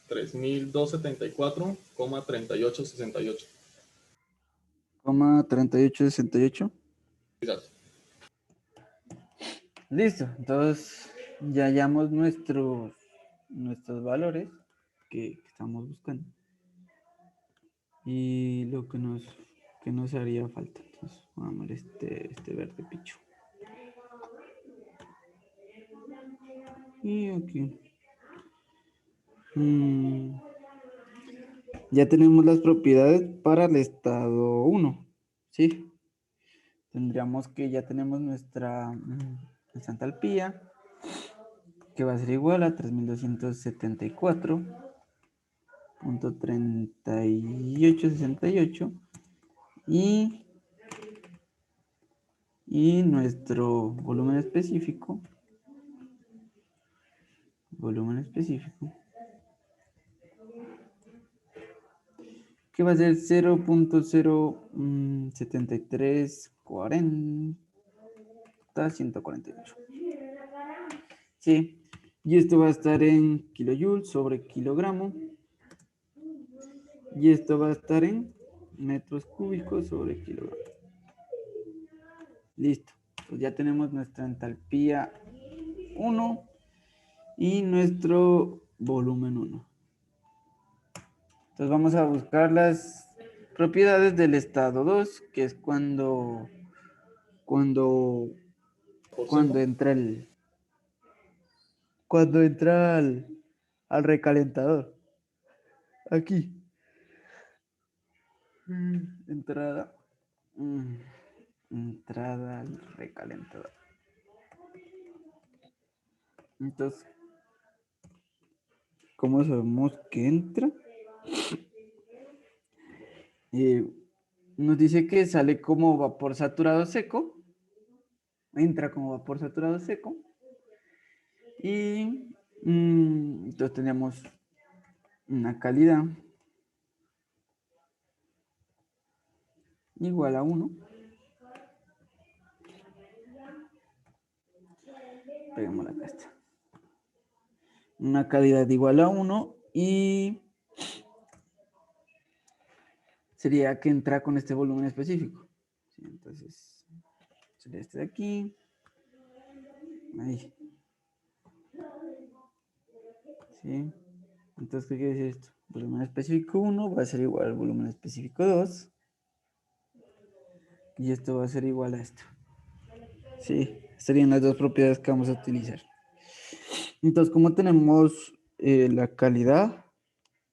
3274,3868.
3868.
Exacto.
Listo, entonces ya hallamos nuestros valores que estamos buscando y lo que nos haría falta. Entonces, vamos a ver este verde picho. Y aquí. Ya tenemos las propiedades para el estado 1, ¿sí? Tendríamos que ya tenemos nuestra entalpía, que va a ser igual a 3274.3868 y nuestro volumen específico, que va a ser 0.07340.148. Sí, y esto va a estar en kilojoules sobre kilogramo. Y esto va a estar en metros cúbicos sobre kilogramo. Listo. Pues ya tenemos nuestra entalpía 1 y nuestro volumen 1. Entonces vamos a buscar las propiedades del estado 2, que es cuando entra al recalentador. Aquí. Entrada al recalentador. Entonces, ¿cómo sabemos que entra? Nos dice que sale como vapor saturado seco. Entra como vapor saturado seco. Y entonces tenemos una calidad igual a 1. Peguémosla acá está. Una calidad igual a 1 y sería que entra con este volumen específico. ¿Sí? Entonces, sería este de aquí. Ahí. ¿Sí? Entonces, ¿qué quiere decir esto? Volumen específico 1 va a ser igual al volumen específico 2. Y esto va a ser igual a esto. Sí, serían las dos propiedades que vamos a utilizar. Entonces, como tenemos la calidad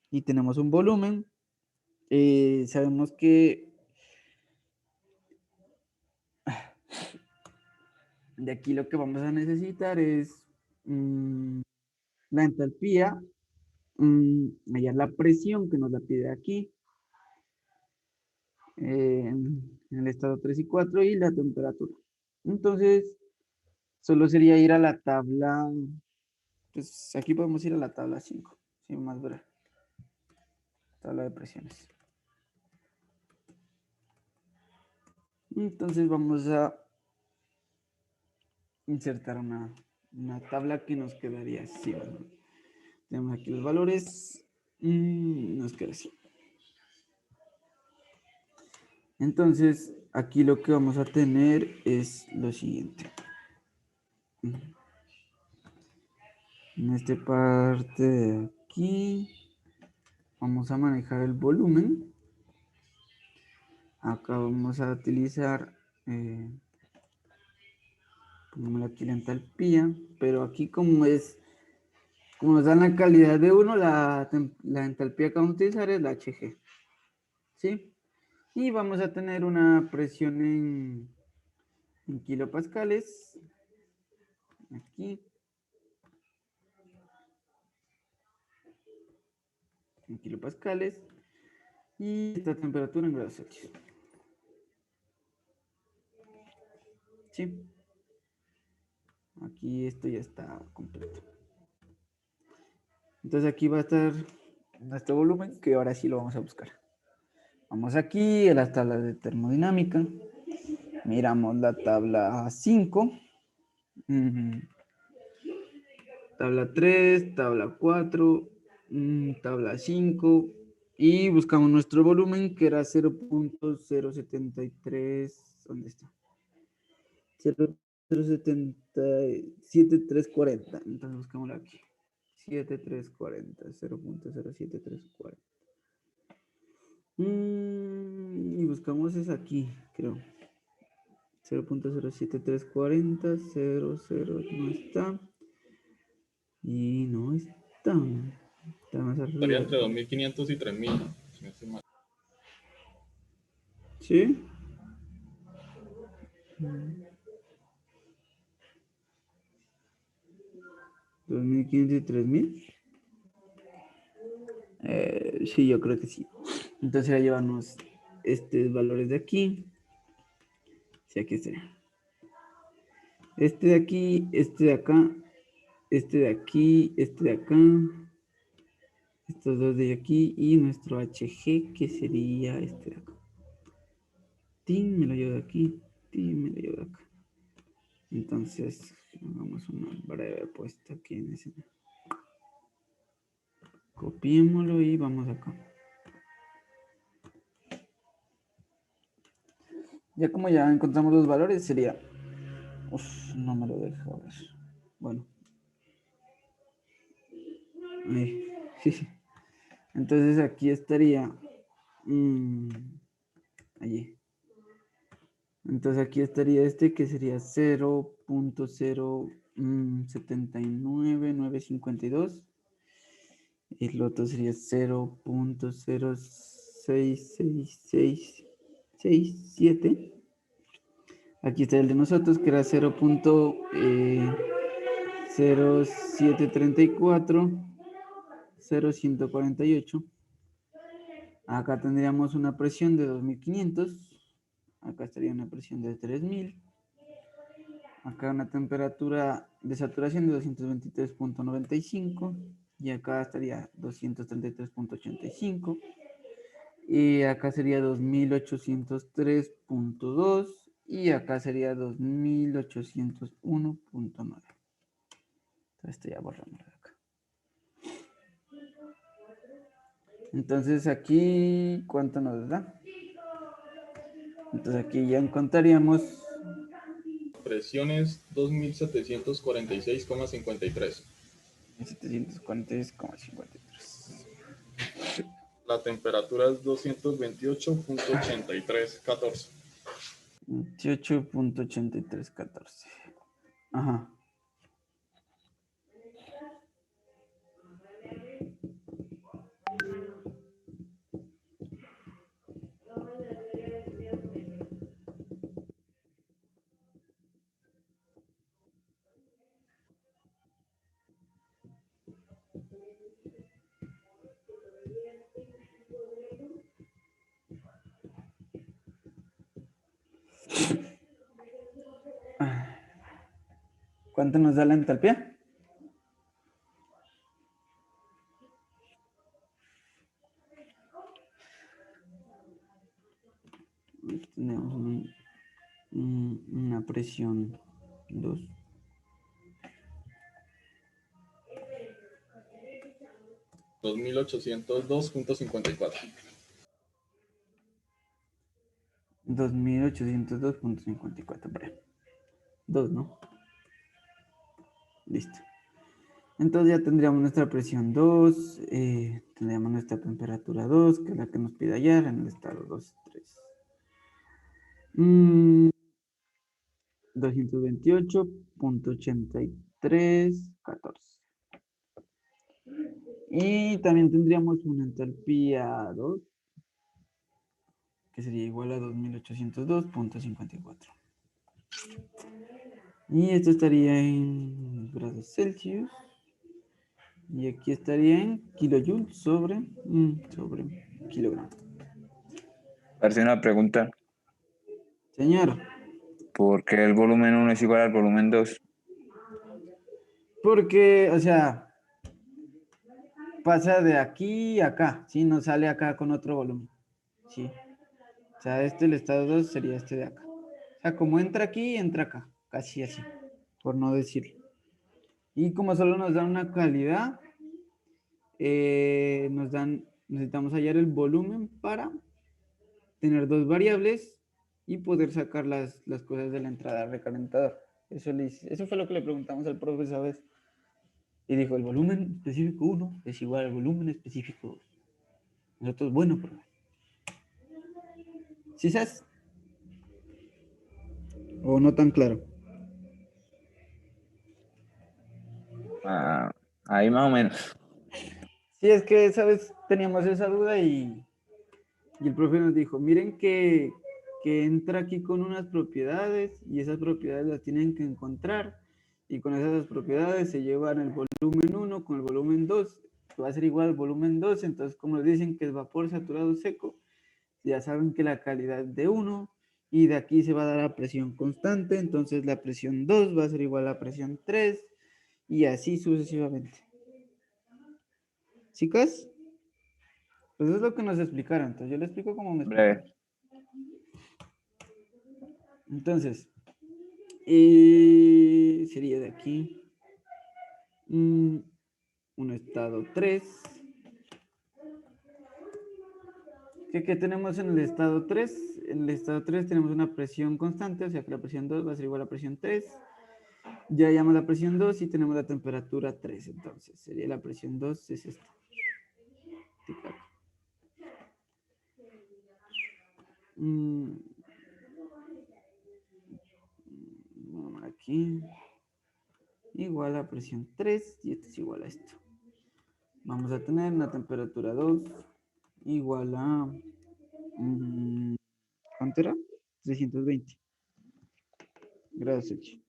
y tenemos un volumen, sabemos que de aquí lo que vamos a necesitar es la entalpía, hallar la presión que nos la pide aquí, en el estado 3 y 4 y la temperatura. Entonces, solo sería ir a la tabla, pues aquí podemos ir a la tabla 5, ¿sí? Más breve. Tabla de presiones. Entonces vamos a insertar una tabla que nos quedaría así. ¿Verdad? Tenemos aquí los valores y nos queda así. Entonces, aquí lo que vamos a tener es lo siguiente. En esta parte de aquí vamos a manejar el volumen. Acá vamos a utilizar pongámosle aquí la entalpía, pero aquí como nos dan la calidad de 1, la entalpía que vamos a utilizar es la HG. ¿Sí? Y vamos a tener una presión en kilopascales. Aquí. En kilopascales. Y esta temperatura en grados Celsius. ¿Sí? Aquí esto ya está completo. Entonces aquí va a estar nuestro volumen, que ahora sí lo vamos a buscar. Vamos aquí a las tablas de termodinámica. Miramos la tabla 5. Tabla 3, tabla 4, tabla 5 Y buscamos nuestro volumen, que era 0.073. ¿Dónde está? 0.07340. Entonces buscámoslo aquí. 7340, 0.07340. Y buscamos es aquí, creo. 0.07340, 00, no está. Y no está. Está más
Estaría
arriba.
entre 2500 y 3000. Si no estoy mal.
¿Sí? 2500 y 3000. Sí, yo creo que sí. Entonces ya llevamos estos valores de aquí. Sí, aquí está. Este de aquí, este de acá, este de aquí, este de acá, estos dos de aquí y nuestro HG, que sería este de acá. Tin, me lo llevo de aquí, tin, me lo llevo de acá. Entonces, hagamos una breve puesta aquí en ese. Copiémoslo y vamos acá. Ya como ya encontramos los valores, sería... Uf, no me lo deja ver. Bueno. Ahí. Entonces aquí estaría... allí. Entonces aquí estaría este que sería 0.079952. Y el otro sería 0.066667. Aquí está el de nosotros, que era 0.0734, 0.148. Acá tendríamos una presión de 2500. Acá estaría una presión de 3000. Acá una temperatura de saturación de 223.95. Y acá estaría 233.85. Y acá sería 2803.2 y acá sería 2801.9. Esto ya borramos de acá. Entonces aquí, ¿cuánto nos da? Entonces aquí ya encontraríamos...
Presiones 2746,53.
746,53.
La temperatura es 228.8314.
28.8314. Ajá. ¿Cuánto nos da la entalpía? Tenemos una presión 2.
2802.54.
2802.54. 2, ¿no? Listo. Entonces ya tendríamos nuestra presión 2, tendríamos nuestra temperatura 2, que es la que nos pide hallar en el estado 2, 3. 228.8314. Y también tendríamos una entalpía 2, que sería igual a 2802.54. Y esto estaría en grados Celsius. Y aquí estaría en kilojoules sobre kilogramo.
Hacer una pregunta.
Señor,
¿Por qué el volumen 1 es igual al volumen 2?
porque, o sea, pasa de aquí a acá, ¿sí? No sale acá con otro volumen, ¿sí? O sea, el estado 2 sería este de acá. O sea, como entra aquí, entra acá, casi así, por no decirlo. Y como solo nos da una calidad, nos dan necesitamos hallar el volumen para tener dos variables y poder sacar las cosas de la entrada al recalentador. Eso fue lo que le preguntamos al profesor vez. Y dijo, el volumen específico 1 es igual al volumen específico 2. Nosotros, bueno, profe. ¿Sí sabes? ¿O no tan claro?
Ah, ahí más o menos.
Sí, es que esa vez teníamos esa duda y el profe nos dijo, miren que entra aquí con unas propiedades y esas propiedades las tienen que encontrar y con esas propiedades se llevan el volumen 1 con el volumen 2, que va a ser igual al volumen 2, entonces como les dicen que es vapor saturado seco, ya saben que la calidad de 1 y de aquí se va a dar a presión constante, entonces la presión 2 va a ser igual a la presión 3 y así sucesivamente. ¿Chicas? Pues eso es lo que nos explicaron, entonces yo les explico cómo me explicaron.
Breve.
Entonces, sería de aquí un estado 3. ¿Qué tenemos en el estado 3? En el estado 3 tenemos una presión constante, o sea que la presión 2 va a ser igual a la presión 3. Ya hallamos la presión 2 y tenemos la temperatura 3. Entonces, sería la presión 2 es esta. Aquí. Igual a presión 3 y esto es igual a esto. Vamos a tener una temperatura 2 igual a... ¿cuánto era? 320 grados Celsius.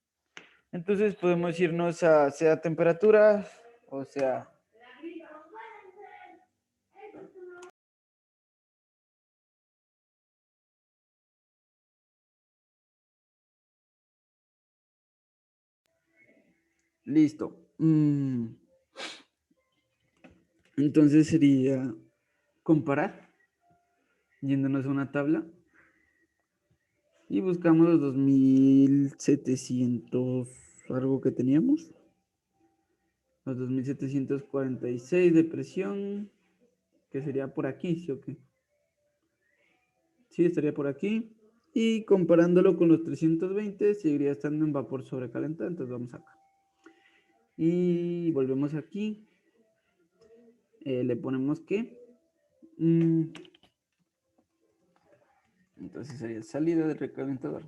Entonces podemos irnos a sea temperatura o sea... Listo. Entonces sería comparar, yéndonos a una tabla. Y buscamos los 2700, algo que teníamos. Los 2746 de presión, que sería por aquí, ¿sí o qué? Sí, estaría por aquí. Y comparándolo con los 320, seguiría estando en vapor sobrecalentado. Entonces vamos acá. Y volvemos aquí. Le ponemos que. Entonces sería salida del recalentador.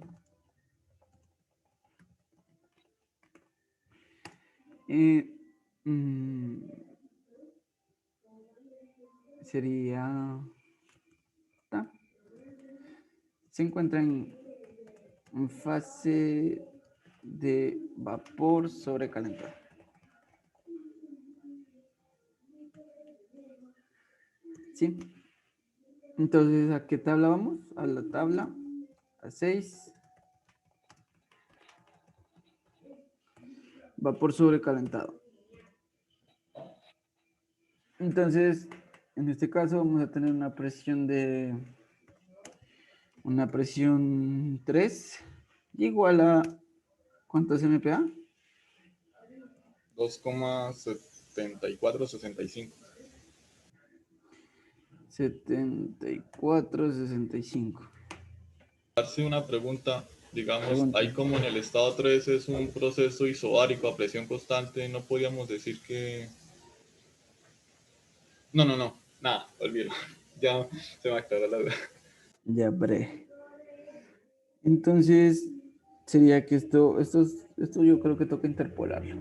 Sería. Se encuentra en fase de vapor sobrecalentado. ¿Sí? Entonces, ¿a qué tabla vamos? A la tabla A6. Vapor sobrecalentado. Entonces, en este caso vamos a tener una presión 3 igual a ¿cuántos MPa?
2,7465.
74,65.
Darse una pregunta, digamos,
Pregunta.
ahí como en el estado 3 es un proceso isobárico a presión constante, no podríamos decir que... No, nada, olvídalo. Ya se me aclaró la duda.
Ya, bre. Entonces, sería que esto yo creo que toca interpolarlo.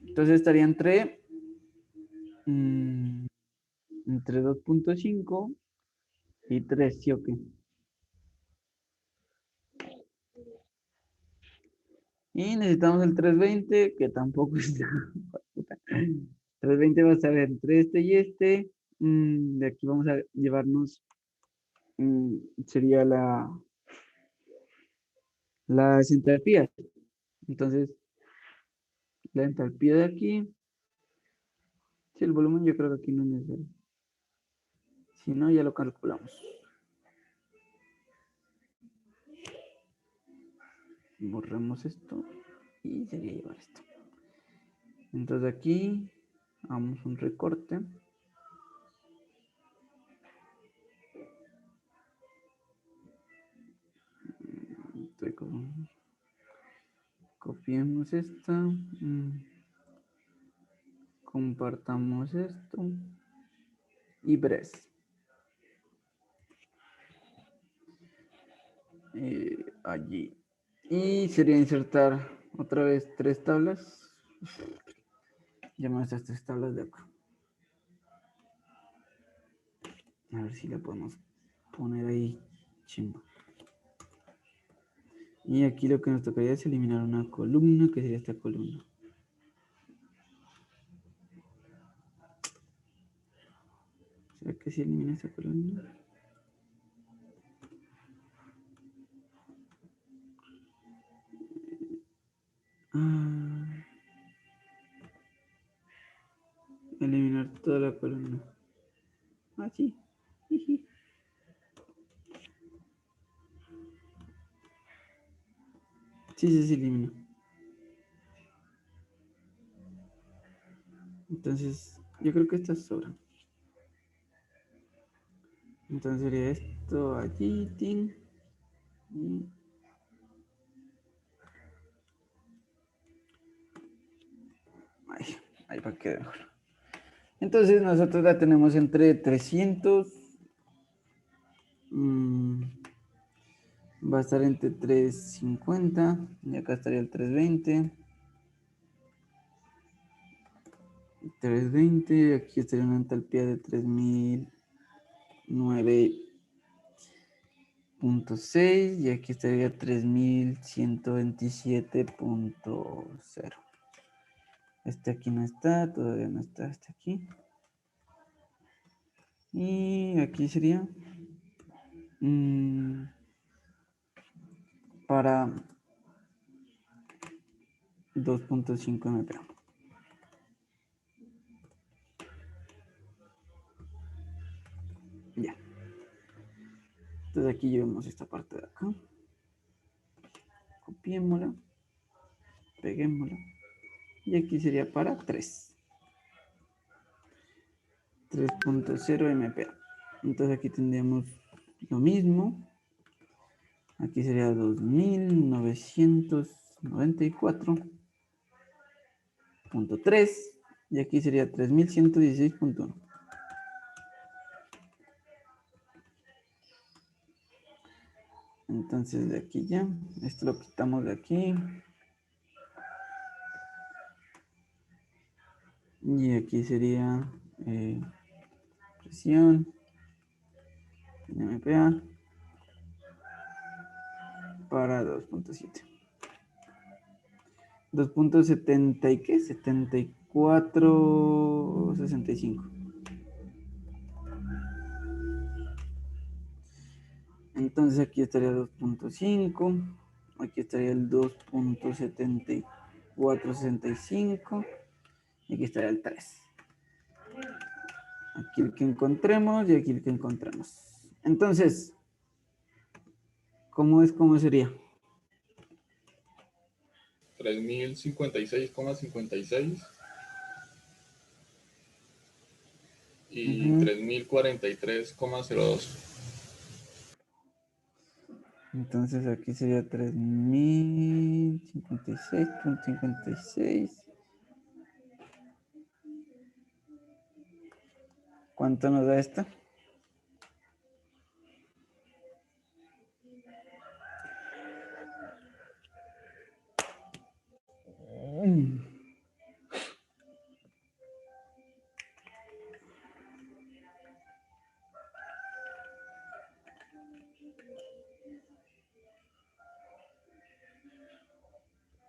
Entonces estaría entre 2.5 y 3, ¿sí o qué? Y necesitamos el 320, que tampoco está. 320 va a estar entre este y este. De aquí vamos a llevarnos, sería las entalpías. Entonces, la entalpía de aquí, si el volumen yo creo que aquí no es necesario. Si no, ya lo calculamos. Borremos esto y sería llevar esto. Entonces aquí Hagamos un recorte. Copiemos esta. Compartamos esto. Y Bres. Allí. Y sería insertar otra vez 3 tablas. Llamo estas 3 tablas de acá. A ver si la podemos poner ahí. Chimba. Y aquí lo que nos tocaría es eliminar una columna, que sería esta columna. ¿Será que si elimina esta columna? Eliminar toda la columna. Sí. Jiji. Sí, se elimina. Entonces, yo creo que esta sobra. Entonces sería esto allí, tin. Y ahí va a quedar mejor. Entonces nosotros la tenemos entre 300. Va a estar entre 350. Y acá estaría el 320. 320. Aquí estaría una entalpía de 3009.6. Y aquí estaría 3127.0. Este aquí no está, todavía no está este aquí. Y aquí sería para 2.5 MPa. Ya. Entonces aquí llevamos esta parte de acá. Copiémosla. Peguémosla. Y aquí sería para 3.0 MPa. Entonces aquí tendríamos lo mismo. Aquí sería 2994.3. Y aquí sería 3116.1. Entonces de aquí ya. Esto lo quitamos de aquí. Y aquí sería presión en MPa para 2.7. 2.70 y qué? 74.65. Entonces aquí estaría 2.5. Aquí estaría el 2.7465. Y aquí estaría el 3. Aquí el que encontremos y aquí el que encontremos. Entonces, ¿cómo sería?
3056,56 y
Ujú.
3043,02.
Entonces aquí sería 3056.56. ¿Cuánto nos da esta? Mm.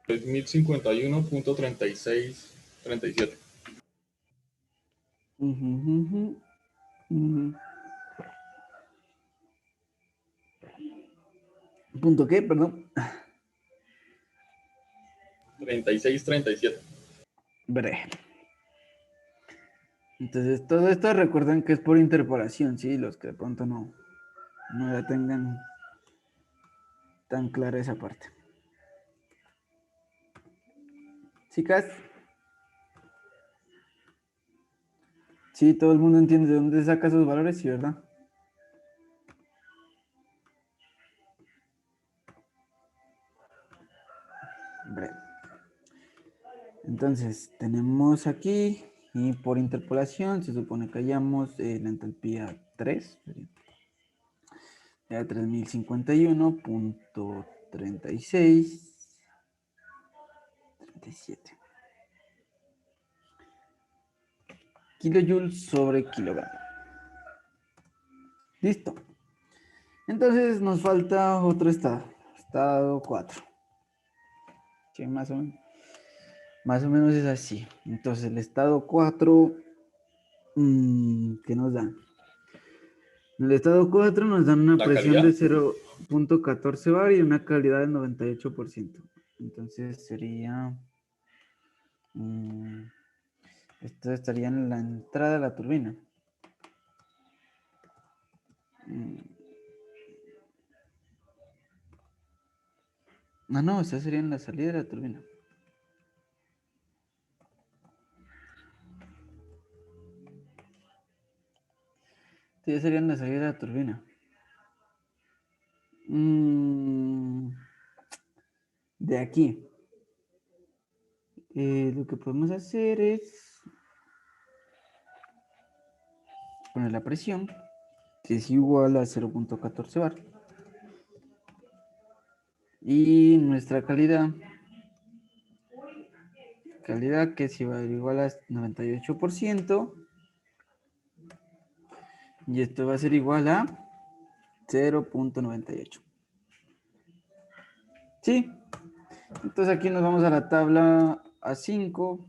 Es 1051.3637.
¿Punto qué? Perdón.
3637.
Bre. Entonces, todo esto recuerden que es por interpolación, ¿sí? Los que de pronto no la tengan tan clara esa parte. Chicas. Sí, todo el mundo entiende de dónde saca esos valores, sí, ¿verdad? Breve. Entonces, tenemos aquí, y por interpolación, se supone que hallamos la entalpía 3, sería 3051.3637 kilojoules sobre kilogramo. Listo. Entonces nos falta otro estado, estado 4. Sí, más o menos es así. Entonces el estado 4, ¿qué nos dan? En el estado 4 nos dan una
La
presión de
calidad.
0.14 bar y una calidad del 98%. Entonces sería... esto estaría en la entrada de la turbina. No, esta sería en la salida de la turbina. Esta ya sería en la salida de la turbina. De aquí. Lo que podemos hacer es poner la presión, que es igual a 0.14 bar. Y nuestra calidad que es igual a 98%. Y esto va a ser igual a 0.98. ¿Sí? Entonces aquí nos vamos a la tabla A5,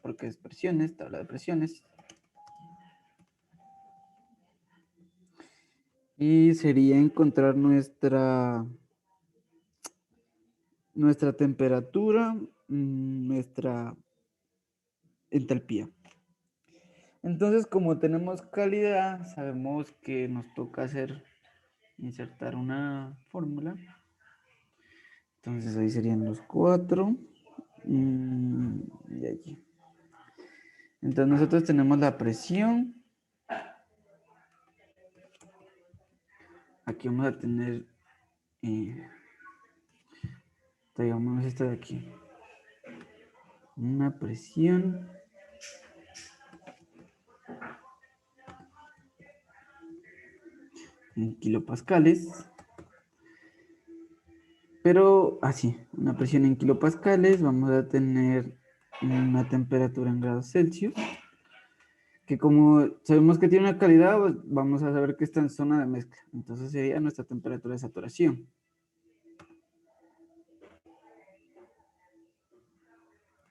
porque es presiones, tabla de presiones. Y sería encontrar nuestra temperatura, nuestra entalpía. Entonces, como tenemos calidad, sabemos que nos toca insertar una fórmula. Entonces ahí serían los 4. Y allí. Entonces nosotros tenemos la presión. Aquí vamos a tener, digamos esta de aquí. Una presión en kilopascales. Pero así, una presión en kilopascales, vamos a tener una temperatura en grados Celsius, que como sabemos que tiene una calidad, pues vamos a saber que está en zona de mezcla. Entonces sería nuestra temperatura de saturación.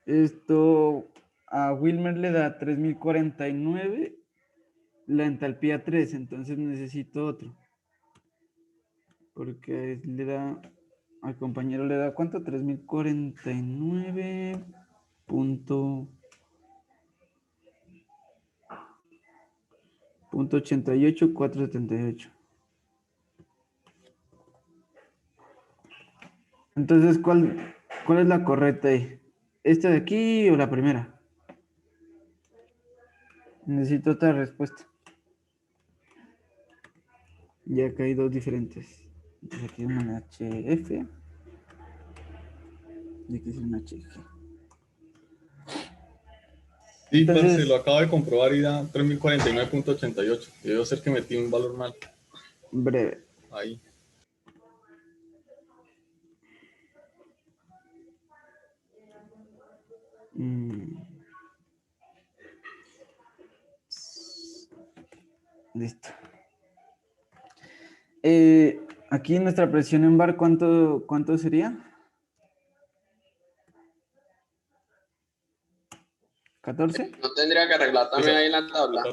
Esto a Wilmer le da 3049, la entalpía 3, entonces necesito otro. Porque le da, al compañero le da ¿cuánto? 3049 punto 88,478. Entonces, ¿cuál es la correcta ahí? ¿Esta de aquí o la primera? Necesito otra respuesta. Ya que hay dos diferentes. Entonces aquí es una HF y aquí es una HG.
Sí, parce,
Entonces,
lo acabo de comprobar y da 3049.88. Debe ser que metí un valor mal
breve.
ahí.
Listo. Aquí nuestra presión en bar, ¿cuánto sería? 14.
No tendría que arreglar también ahí la tabla.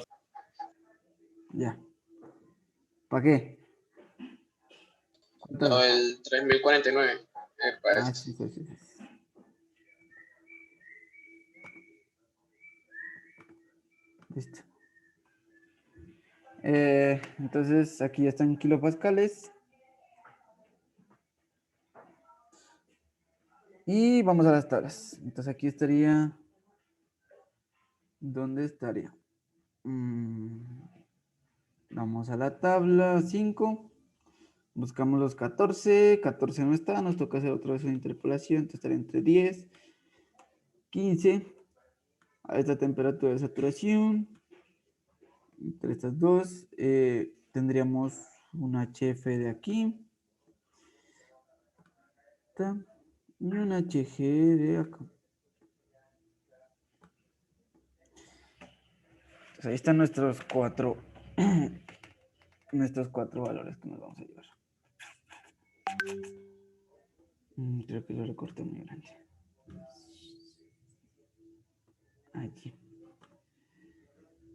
Ya. ¿Para qué?
Lo del 3049.
Ah, sí, sí, sí, sí. Listo. Entonces aquí ya están kilopascales. Y vamos a las tablas. Entonces aquí estaría. ¿Dónde estaría? Vamos a la tabla 5. Buscamos los 14. 14 no está. Nos toca hacer otra vez una interpolación. Entonces estaría entre 10, 15. A esta temperatura de saturación. Entre estas dos. Tendríamos un HF de aquí. Y un HG de acá. Entonces ahí están nuestros cuatro valores que nos vamos a llevar. Creo que lo recorté muy grande. Allí.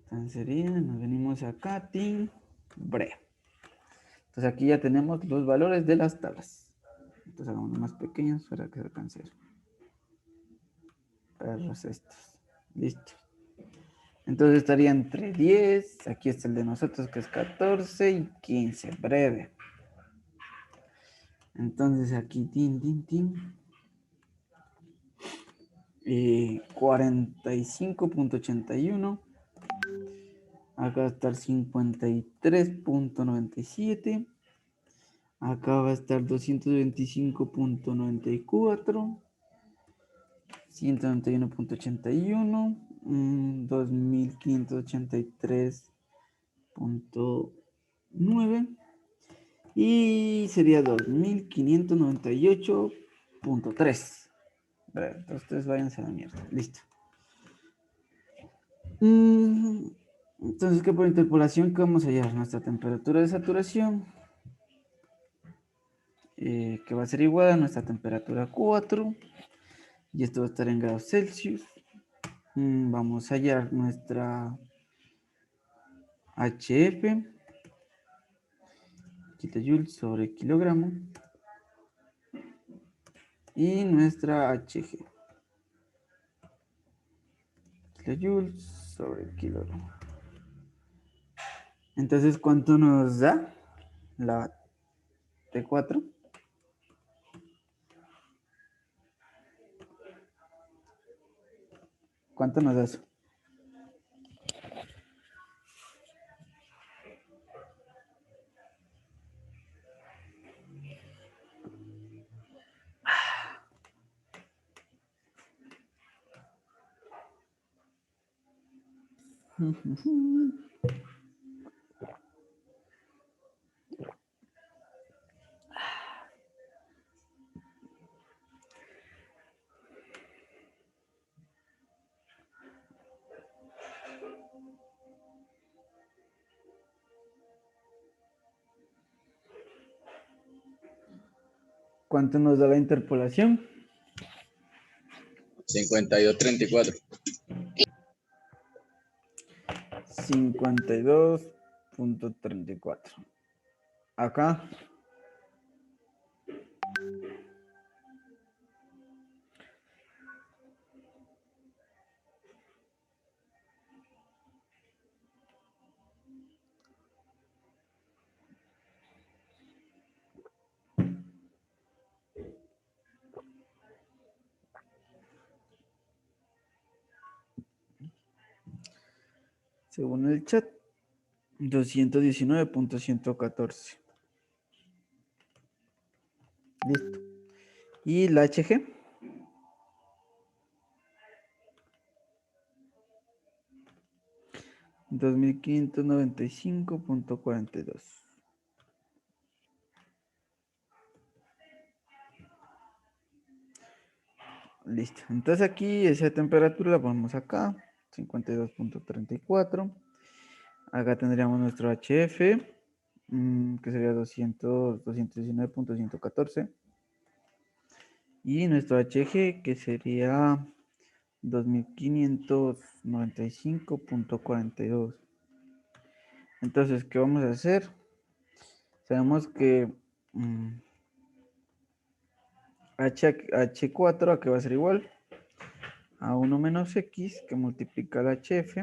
Entonces sería, nos venimos acá, tin, bre. Entonces aquí ya tenemos los valores de las tablas. Entonces hagamos más pequeños para que se alcance a ver. Perros estos. Listo. Entonces estaría entre 10, aquí está el de nosotros que es 14 y 15, breve. Entonces aquí, tin, tin, tin. 45.81. Acá va a estar 53.97. Acá va a estar 225.94. 191.81. 2583.9. Y sería 2598.3. Entonces ustedes váyanse a la mierda. Listo. Entonces, ¿qué por interpolación que vamos a hallar? Nuestra temperatura de saturación, que va a ser igual a nuestra temperatura 4. Y esto va a estar en grados Celsius. Vamos a hallar nuestra HF, kilojoules sobre kilogramo. Y nuestra HG, kilojoules sobre kilogramo. Entonces, ¿cuánto nos da la T4? ¿Cuánto nos da eso? ¿Cuánto nos da la interpolación?
52.34.
52.34. Acá. Según el chat, 219.114. Listo. ¿Y la HG? $2.595.42. Listo. Entonces aquí esa temperatura la ponemos acá, 52.34. Acá tendríamos nuestro HF, que sería 219.114. Y nuestro HG, que sería 2595.42. Entonces, ¿qué vamos a hacer? Sabemos que H4 aquí va a ser igual a 1 menos X, que multiplica el HF,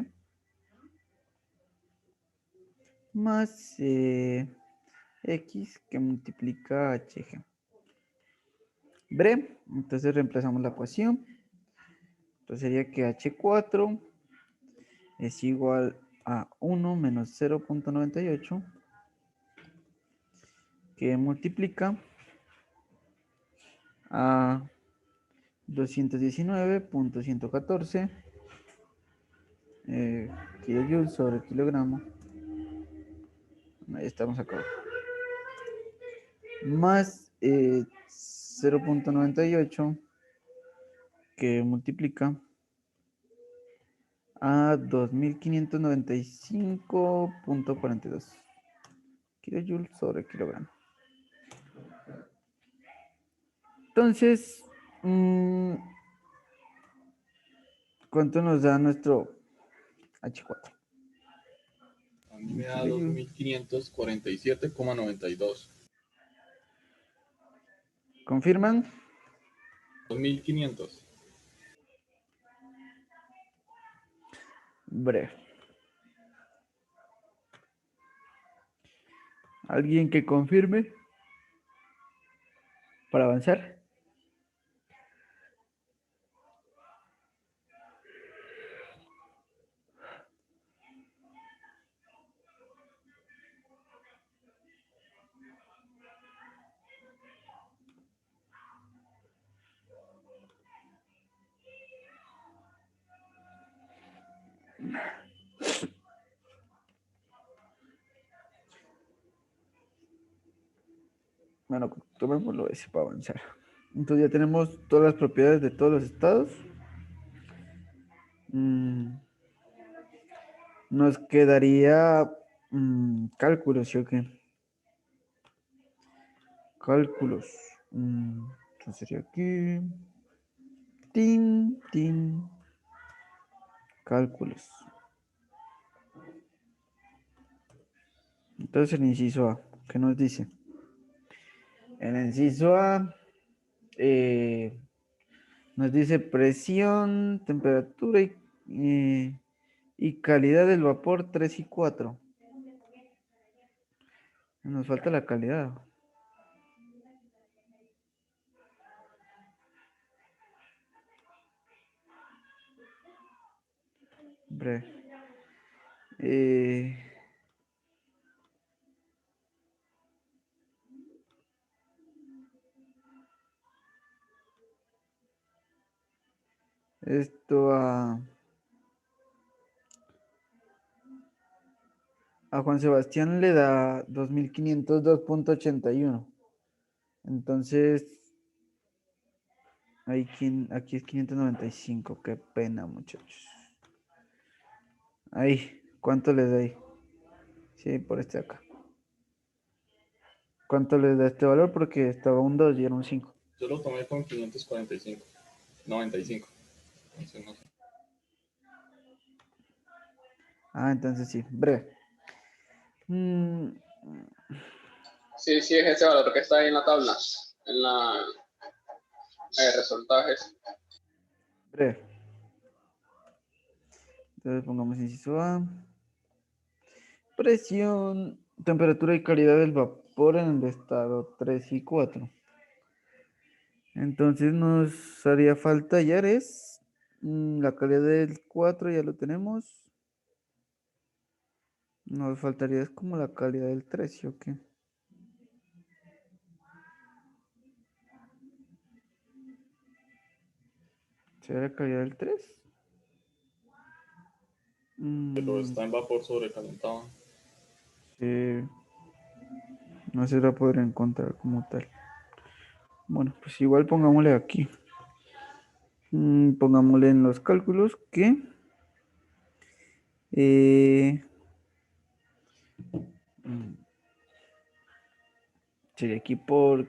más X, que multiplica HG. Bre, entonces reemplazamos la ecuación. Entonces sería que H4 es igual a 1 menos 0.98 que multiplica a 219.114 kilojoules sobre kilogramo. Ahí estamos acá. Más 0.98 que multiplica a 2595.42 kilojoules sobre kilogramo. Entonces, ¿cuánto nos da nuestro H4?
A mí me da 2547,92.
¿Confirman?
2500.
Breve. ¿Alguien que confirme para avanzar? Bueno, tomémoslo ese para avanzar. Entonces ya tenemos todas las propiedades de todos los estados. Nos quedaría cálculos, ¿sí o qué? Cálculos. Entonces sería aquí. Tin. Cálculos. Entonces el inciso A, ¿qué nos dice? El inciso A nos dice presión, temperatura y calidad del vapor 3 y 4. Nos falta la calidad. Breve. Esto a Juan Sebastián le da 2502.81. Entonces, aquí es 595. Qué pena, muchachos. Ahí, ¿cuánto les da ahí? Sí, por este acá. ¿Cuánto les da este valor? Porque estaba un 2 y era un 5.
Yo lo tomé con 545. 95. Entonces, no sé.
Entonces sí, breve.
Sí, es ese valor que está ahí en la tabla, en la resultados.
Breve. Entonces pongamos inciso A. Presión, temperatura y calidad del vapor en el estado 3 y 4. Entonces nos haría falta hallar la calidad del 4, ya lo tenemos. Nos faltaría es como la calidad del 3, ¿sí o qué? ¿Será la calidad del 3?
Pero está en vapor sobrecalentado.
No se la podrá encontrar como tal. Bueno, pues igual pongámosle aquí. Pongámosle en los cálculos que sería aquí por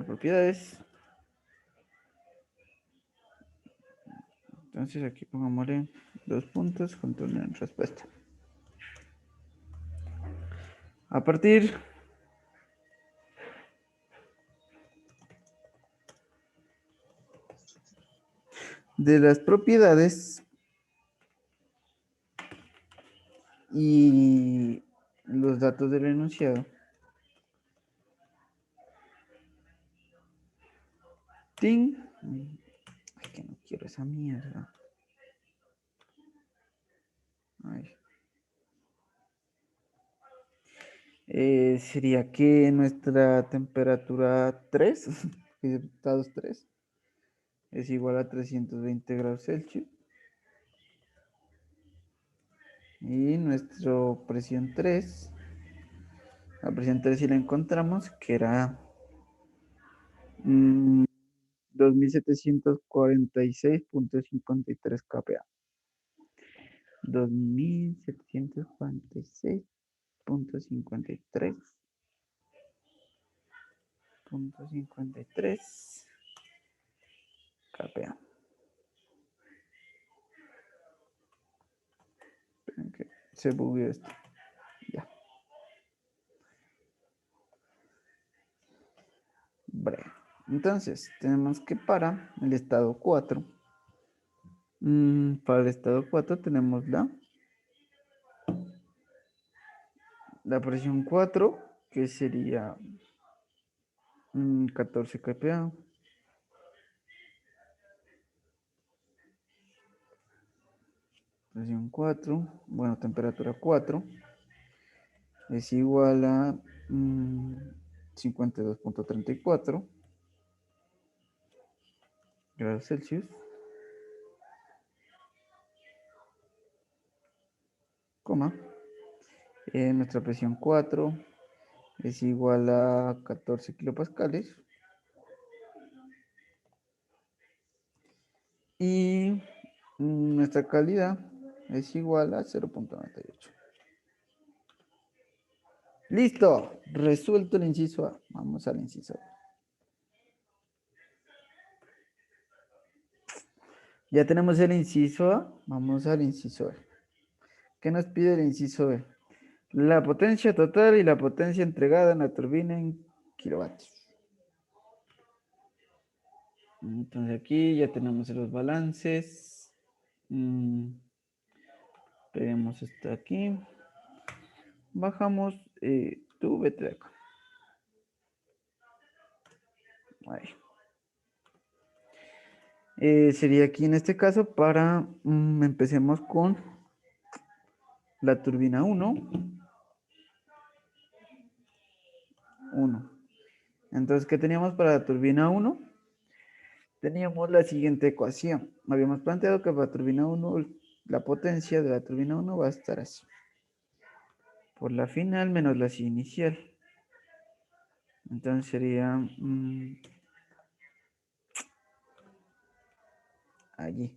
propiedades. Entonces aquí pongámosle 2 puntos junto a una respuesta. A partir de las propiedades y los datos del enunciado, ay, que no quiero esa mierda. Ay. sería que nuestra temperatura 3, resultados 3, es igual a 320 grados Celsius. Y nuestra presión 3, la presión 3 si la encontramos, que era 2746.53 kPa. 2746.53 kPa. Esperen que se bugueó esto. Ya. Breve. Entonces, tenemos que para el estado 4, para el estado 4 tenemos la presión 4, que sería 14 kPa. Presión 4, bueno, temperatura 4, es igual a 52.34 grados Celsius, coma, nuestra presión 4 es igual a 14 kilopascales y nuestra calidad es igual a 0.98. Listo, resuelto el inciso A. Vamos al inciso A. Ya tenemos el inciso A, vamos al inciso B. ¿Qué nos pide el inciso B? La potencia total y la potencia entregada en la turbina en kilovatios. Entonces aquí ya tenemos los balances. Peguemos esto aquí. Bajamos, tú vete de acá. Ahí. Sería aquí en este caso para, empecemos con la turbina 1. Entonces, ¿qué teníamos para la turbina 1? Teníamos la siguiente ecuación. Habíamos planteado que para la turbina 1, la potencia de la turbina 1 va a estar así. Por la final menos la inicial. Entonces sería allí.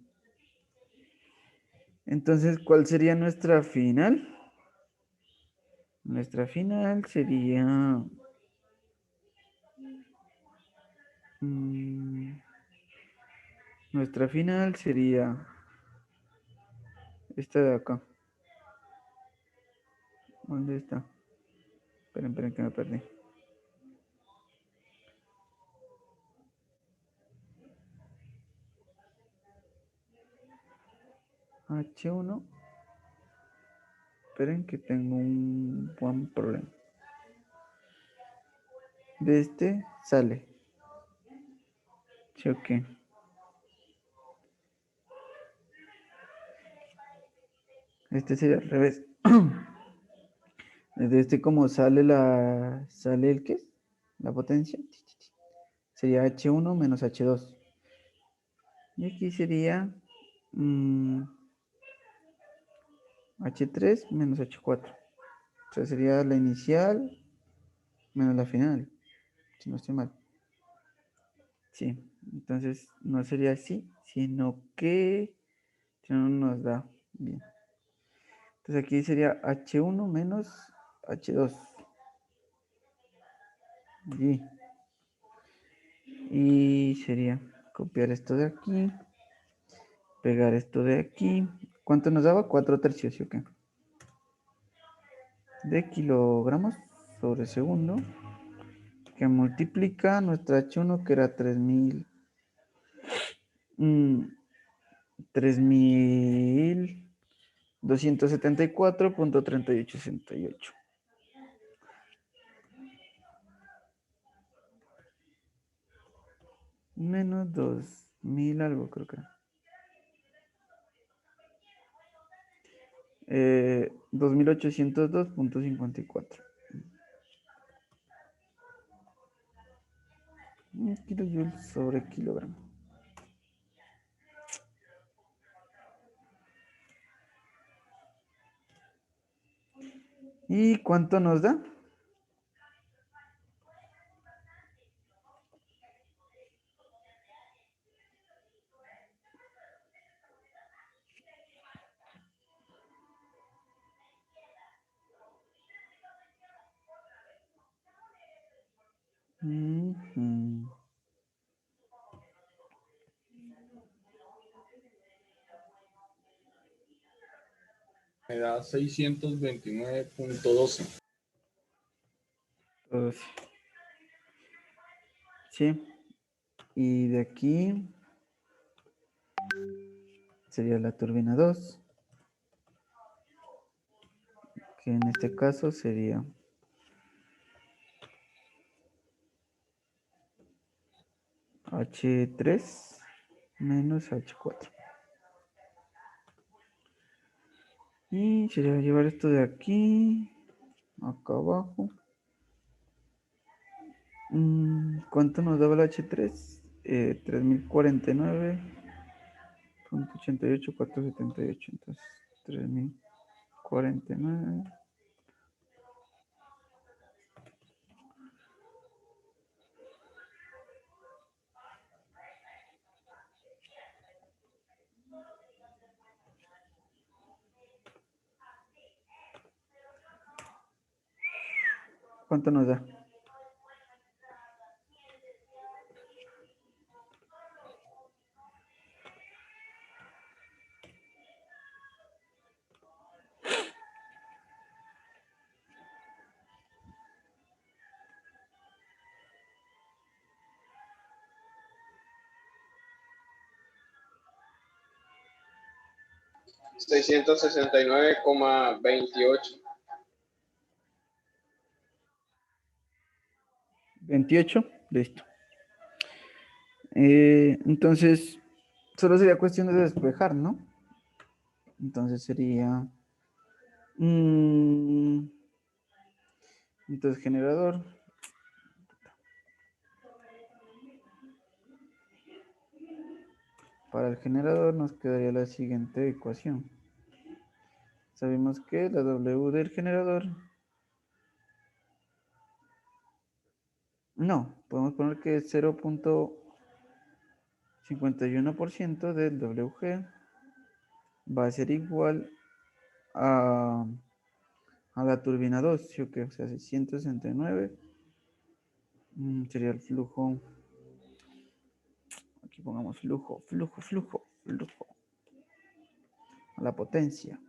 Entonces, ¿cuál sería nuestra final? Nuestra final sería nuestra final sería esta de acá. ¿Dónde está? Esperen que me perdí. H1. Esperen que tengo un buen problema. De este sale. ¿Sí o qué? Este sería al revés. De este como sale el ¿qué? La potencia. Sería H1 menos H2. Y aquí sería H3 menos H4. O sea, sería la inicial menos la final. Si no estoy mal. Sí. Entonces no sería así, sino que si no nos da bien. Entonces aquí sería H1 menos H2. Y sería copiar esto de aquí, pegar esto de aquí. ¿Cuánto nos daba? 4/3, ¿sí o qué? De kilogramos sobre segundo, que multiplica nuestra H1, que era 3274.3868. Menos 2000 algo, creo que. 2802.54. Kilojoules sobre kilogramo. ¿Y cuánto nos da? Ujú.
Me da 629.12.
Pues, sí. Y de aquí sería la turbina 2, que en este caso sería H3 menos H4. Y sería llevar esto de aquí, acá abajo. ¿Cuánto nos daba el H3? 3049.88478. Entonces, 3049. ¿Cuánto nos da?
$669,28.
28. Listo. Entonces, solo sería cuestión de despejar, ¿no? Entonces sería... entonces, generador. Para el generador nos quedaría la siguiente ecuación. Sabemos que la W del generador... No, podemos poner que 0.51% del WG va a ser igual a la turbina 2, ¿sí o qué? O sea, 669 sería el flujo. Aquí pongamos flujo. A la potencia.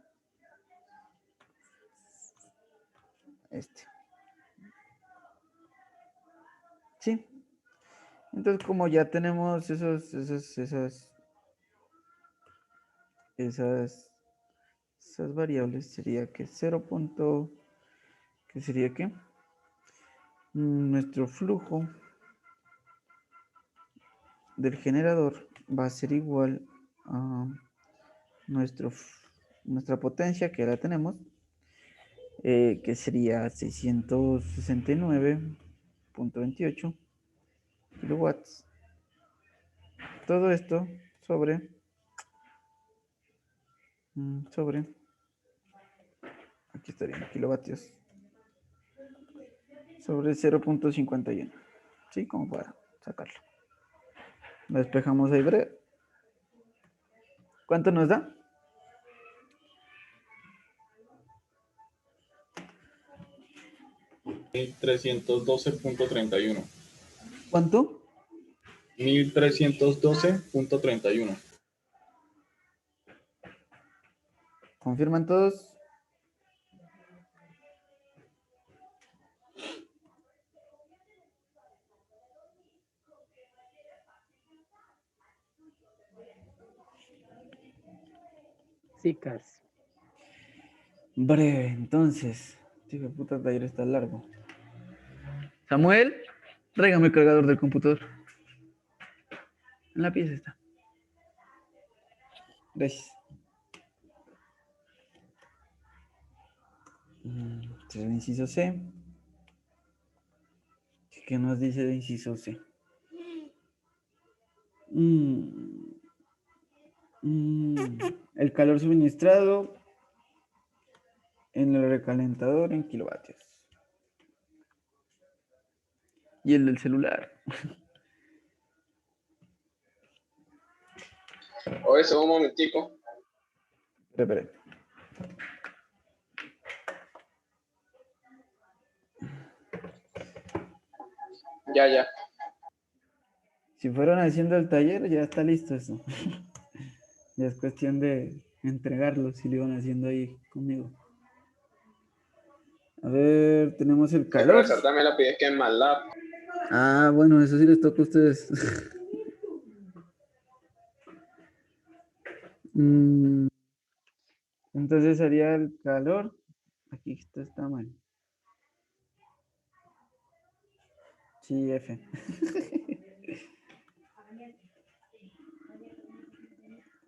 ¿Sí? Entonces, como ya tenemos esas variables, sería que 0. ¿Qué sería qué? Nuestro flujo del generador va a ser igual a nuestra potencia, que la tenemos, que sería 669.28 kilowatts. Todo esto sobre, aquí estarían kilovatios, sobre 0.51. ¿Sí? Como para sacarlo. Lo despejamos ahí breve. ¿Cuánto nos da?
$1.312.31.
¿Cuánto?
1.312.31.
¿Confirman todos?
Sí, Cars.
Breve, entonces. Este puta taller está largo. Samuel, tráigame el cargador del computador. En la pieza está. Gracias. Entonces, el inciso C. ¿Qué nos dice el inciso C? Mm, el calor suministrado en el recalentador en kilovatios. Y el del celular.
O eso, un momentico.
Espera.
Ya.
Si fueron haciendo el taller, ya está listo eso. Ya es cuestión de entregarlo si lo iban haciendo ahí conmigo. A ver, tenemos el
El
calor.
profesor también la pide que en MATLAB.
Ah, bueno, eso sí les toca a ustedes. Entonces sería el calor. Aquí esto está mal. Sí, F.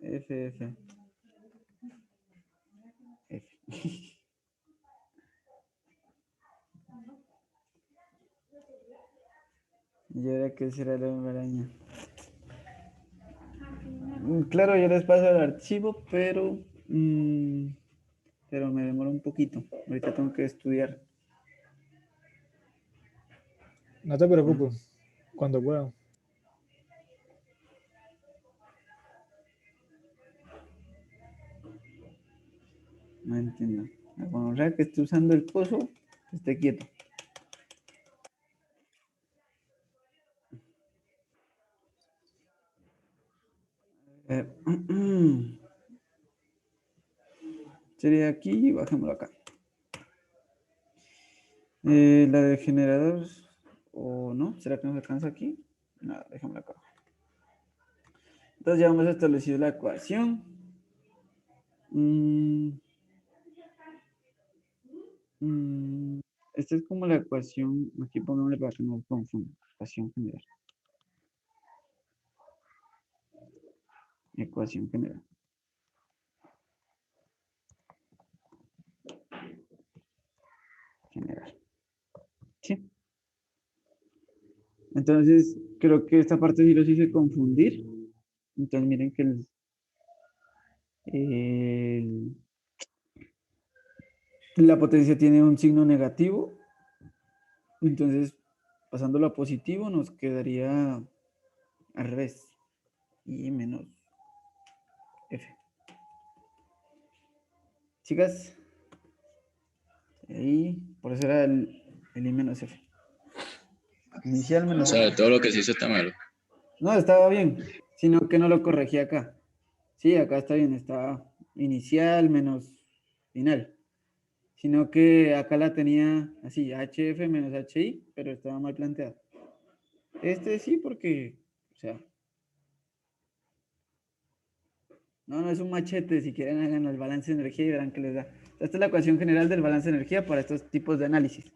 F. ¿Y ahora qué será la araña? Claro, yo les paso el archivo, pero me demora un poquito. Ahorita tengo que estudiar.
No te preocupes, cuando pueda.
No entiendo. Cuando sea que esté usando el coso, esté quieto. Sería aquí y bajémoslo acá. La de generador, o no, ¿será que nos alcanza aquí? Nada, dejémoslo acá. Entonces ya hemos establecido la ecuación. Esta es como la ecuación, aquí pongámosle para que no nos confunda. Ecuación general. Ecuación general. ¿Sí? Entonces, creo que esta parte sí los hice confundir. Entonces, miren que la potencia tiene un signo negativo. Entonces, pasándolo a positivo, nos quedaría al revés. Y menos F. Chicas, ahí, por eso era el I menos F. Inicial
O
menos
sea,
F.
todo lo que se hizo está malo.
No, estaba bien, sino que no lo corregí acá. Sí, acá está bien, está inicial menos final. Sino que acá la tenía así, HF menos HI, pero estaba mal planteado. Este sí, porque, o sea, no es un machete. Si quieren, hagan el balance de energía y verán que les da. Esta es la ecuación general del balance de energía para estos tipos de análisis.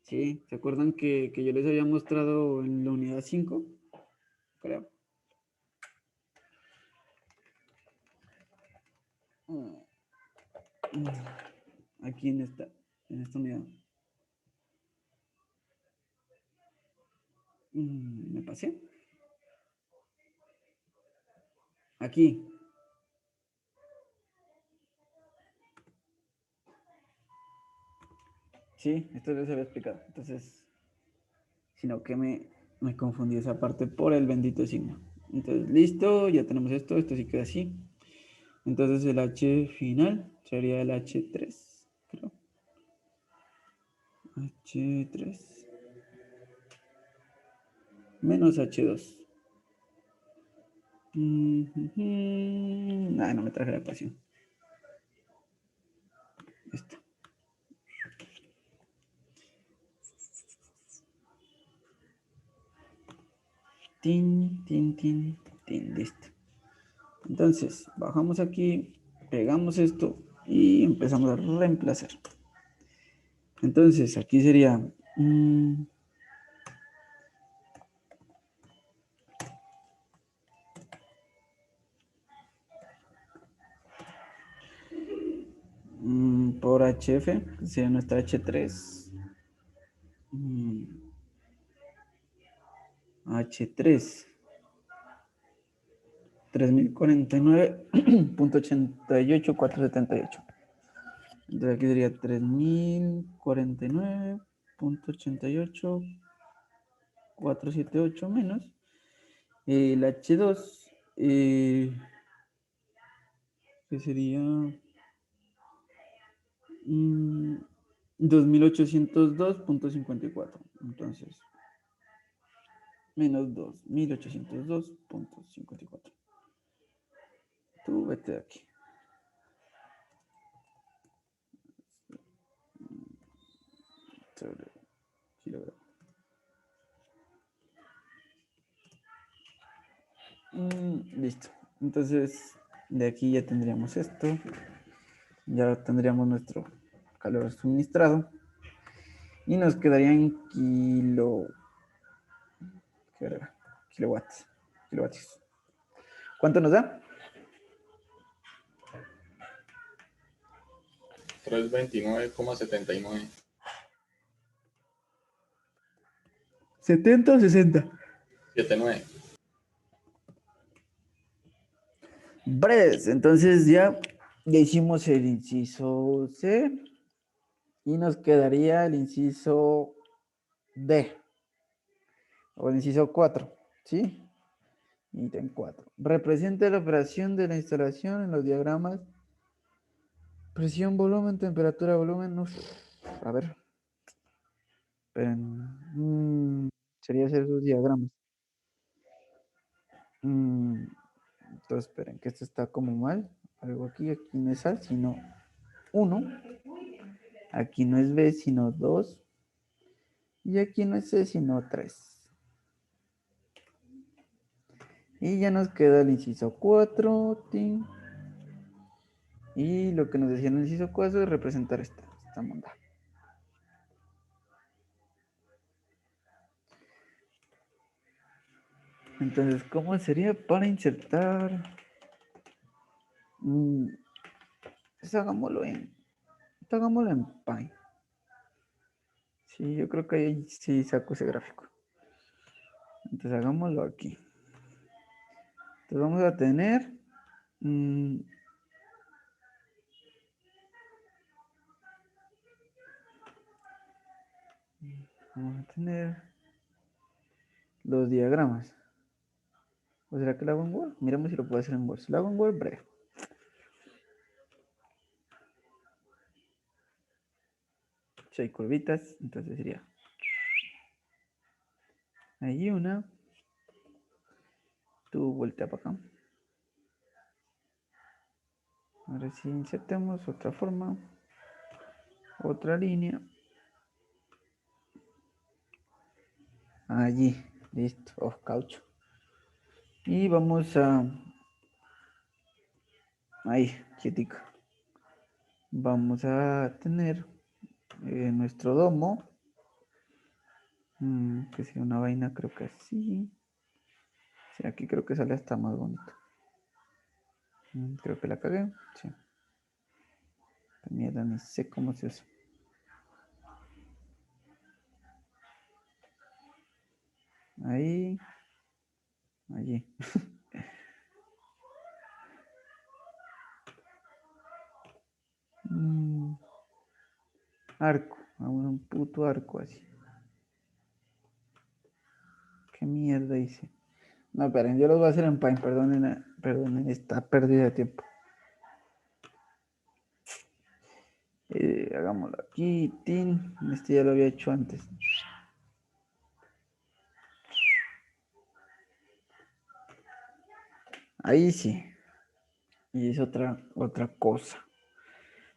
¿Sí? ¿Se acuerdan que yo les había mostrado en la unidad 5? Creo. Aquí en esta unidad. ¿Me pasé? Aquí. Sí, esto les había explicado. Entonces, sino que me confundí esa parte por el bendito signo. Entonces, listo, ya tenemos esto sí queda así. Entonces el H final sería el H3, creo. H3 menos H2. No me traje la ecuación. Esto. Tin, listo. Entonces, bajamos aquí, pegamos esto y empezamos a reemplazar. Entonces, aquí sería... por HF, que sería nuestra H3. H3 3049.88478. Entonces aquí sería 3049.88478 menos el H2, que sería 2802.54. Entonces, menos 2802.54. Tú vete de aquí. Sobre kilogramo. Listo. Entonces, de aquí ya tendríamos esto. Ya tendríamos nuestro calor suministrado. Y nos quedarían kilowatts. Kilovatios. ¿Cuánto nos da?
329,79.
70 o 60.
79.
Breves. Entonces ya hicimos el inciso C. Y nos quedaría el inciso D. O el inciso 4. ¿Sí? Ítem 4. Representa la operación de la instalación en los diagramas. Presión, volumen, temperatura, volumen. Uf, a ver. Esperen. Sería hacer esos diagramas. Entonces, esperen, que esto está como mal. Algo aquí no es A, sino 1. Aquí no es B, sino 2. Y aquí no es C, sino 3. Y ya nos queda el inciso 4. Tin. Y lo que nos decía en el inciso 4 es representar esta monda. Entonces, ¿cómo sería para insertar? Pues hagámoslo en Py. Sí, yo creo que ahí sí saco ese gráfico. Entonces, hagámoslo aquí. Entonces, vamos a tener... vamos a tener los diagramas. ¿O será que lo hago en Word? Miremos si lo puedo hacer en Word. Si lo hago en Word, breve. Si hay curvitas, entonces sería ahí una. Tú voltea para acá. Ahora sí insertemos otra forma. Otra línea. Allí. Listo. Oh, caucho. Y vamos a... ahí, quietica. Vamos a tener nuestro domo. Que sería una vaina, creo que así. Sí, aquí creo que sale hasta más bonito. Creo que la cagué. Sí. Esta mierda ni sé cómo se usa. Ahí. Allí. Arco. Vamos a un puto arco así. ¿Qué mierda hice? No, esperen, yo los voy a hacer en Paint. Perdonen esta pérdida de tiempo. Hagámoslo aquí. Tin. Este ya lo había hecho antes. Ahí sí. Y es otra cosa.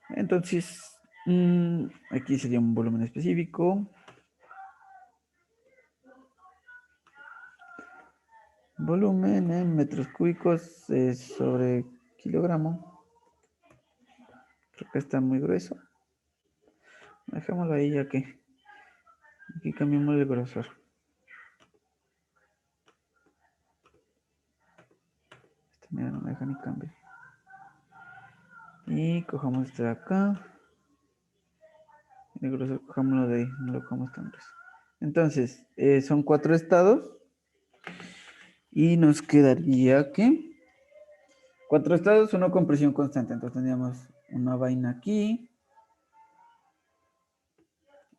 Entonces, aquí sería un volumen específico. Volumen en metros cúbicos sobre kilogramo. Creo que está muy grueso. Dejémoslo ahí ya que aquí cambiamos el grosor. Esta mira no me deja ni cambiar. Y cojamos este de acá. El grosor cojámoslo de ahí, no lo cojamos tan grueso. Entonces, son 4 estados. Y nos quedaría que 4 estados, uno con presión constante. Entonces tendríamos una vaina aquí,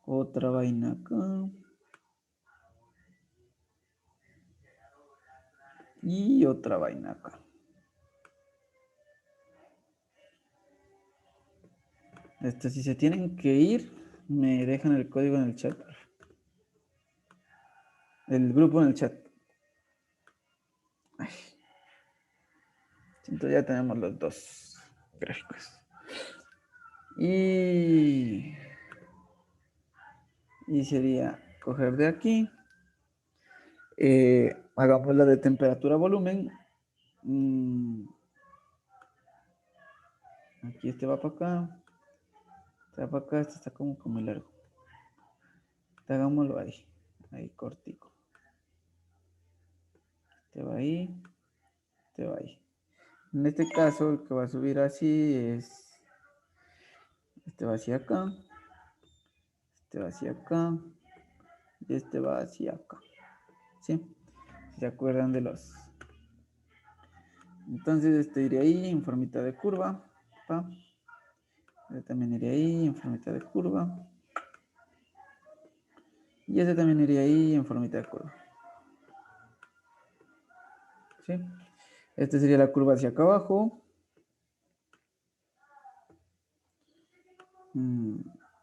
otra vaina acá y otra vaina acá. Si se tienen que ir, me dejan el código en el chat. El grupo en el chat. Ay. Entonces ya tenemos los dos gráficos. Y sería coger de aquí. Hagamos la de temperatura-volumen. Aquí este va para acá. Este va para acá. Este está como muy largo. Hagámoslo ahí. Ahí cortico. Este va ahí. Este va ahí. En este caso, el que va a subir así es... Este va hacia acá. Este va hacia acá. Y este va hacia acá. ¿Sí? ¿Se acuerdan de los...? Entonces este iría ahí en formita de curva. ¿Pa? Este también iría ahí en formita de curva. Y este también iría ahí en formita de curva. ¿Sí? Este sería la curva hacia acá abajo.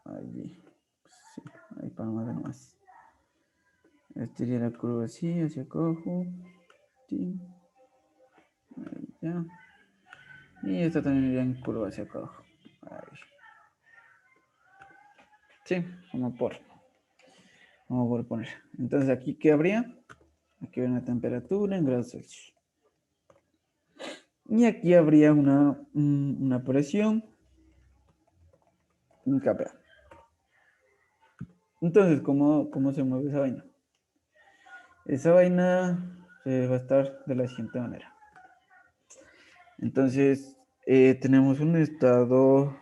Allí. Sí, ahí para más de más. Este sería la curva así, hacia acá abajo. Sí. Ahí ya. Y esta también iría en curva hacia acá abajo. Ahí. Sí, como por poner. Entonces aquí, ¿qué habría? Aquí habría una temperatura en grados Celsius. Y aquí habría una presión en kPa. Entonces, ¿cómo se mueve esa vaina? Esa vaina va a estar de la siguiente manera. Entonces, tenemos un estado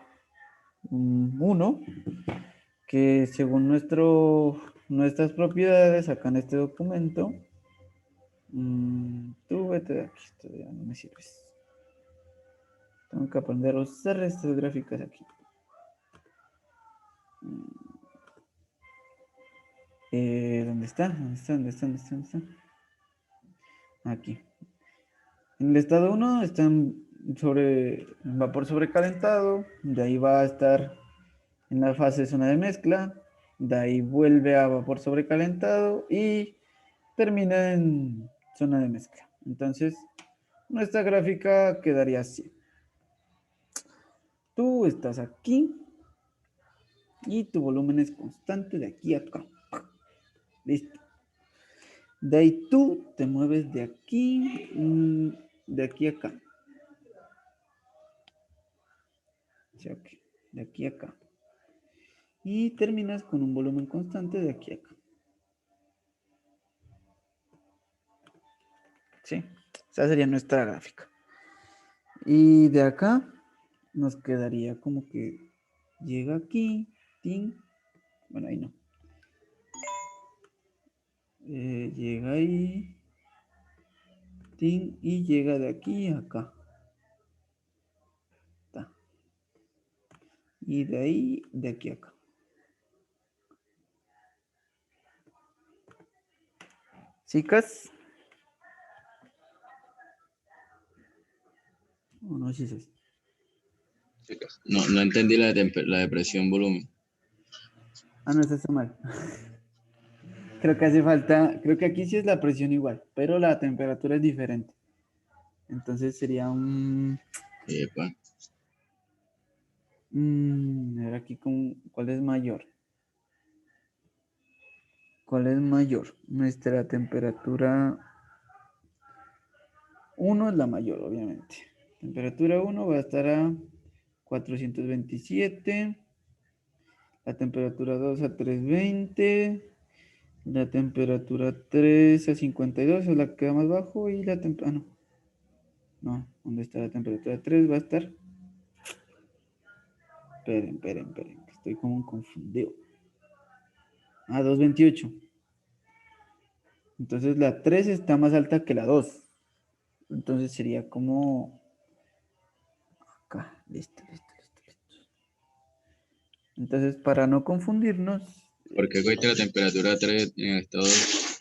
1 que según nuestras propiedades, acá en este documento, tú vete de aquí, esto ya no me sirves. Tengo que aprender a usar estas gráficas aquí. ¿Dónde está? ¿Dónde está? Aquí. En el estado 1 están en vapor sobrecalentado, de ahí va a estar en la fase zona de mezcla, de ahí vuelve a vapor sobrecalentado y termina en zona de mezcla. Entonces, nuestra gráfica quedaría así. Tú estás aquí y tu volumen es constante de aquí a acá. Listo. De ahí tú te mueves de aquí a acá. De aquí a acá. Y terminas con un volumen constante de aquí a acá. ¿Sí? Esa sería nuestra gráfica. Y de acá nos quedaría como que llega aquí, tin. Bueno, ahí no. Llega ahí, tin, y llega de aquí a acá. Ta. Y de ahí, de aquí a acá. ¿Chicas? ¿O no? Sí, sí.
No entendí la depresión volumen.
Ah, no, eso está mal. Creo que hace falta, creo que aquí sí es la presión igual, pero la temperatura es diferente. Entonces sería un...
Epa.
a ver aquí ¿cuál es mayor? ¿Cuál es mayor? Nuestra temperatura 1 es la mayor, obviamente. Temperatura 1 va a estar a 427. La temperatura 2 a 320. La temperatura 3 a 52 es la que queda más bajo. Y la temperatura... no. No, ¿dónde está la temperatura 3? Va a estar... Esperen, que estoy como confundido. Ah, 228. Entonces la 3 está más alta que la 2. Entonces sería como Listo, listo, listo, listo. Entonces, para no confundirnos,
¿Por qué cogiste la temperatura 3 en el estado 2?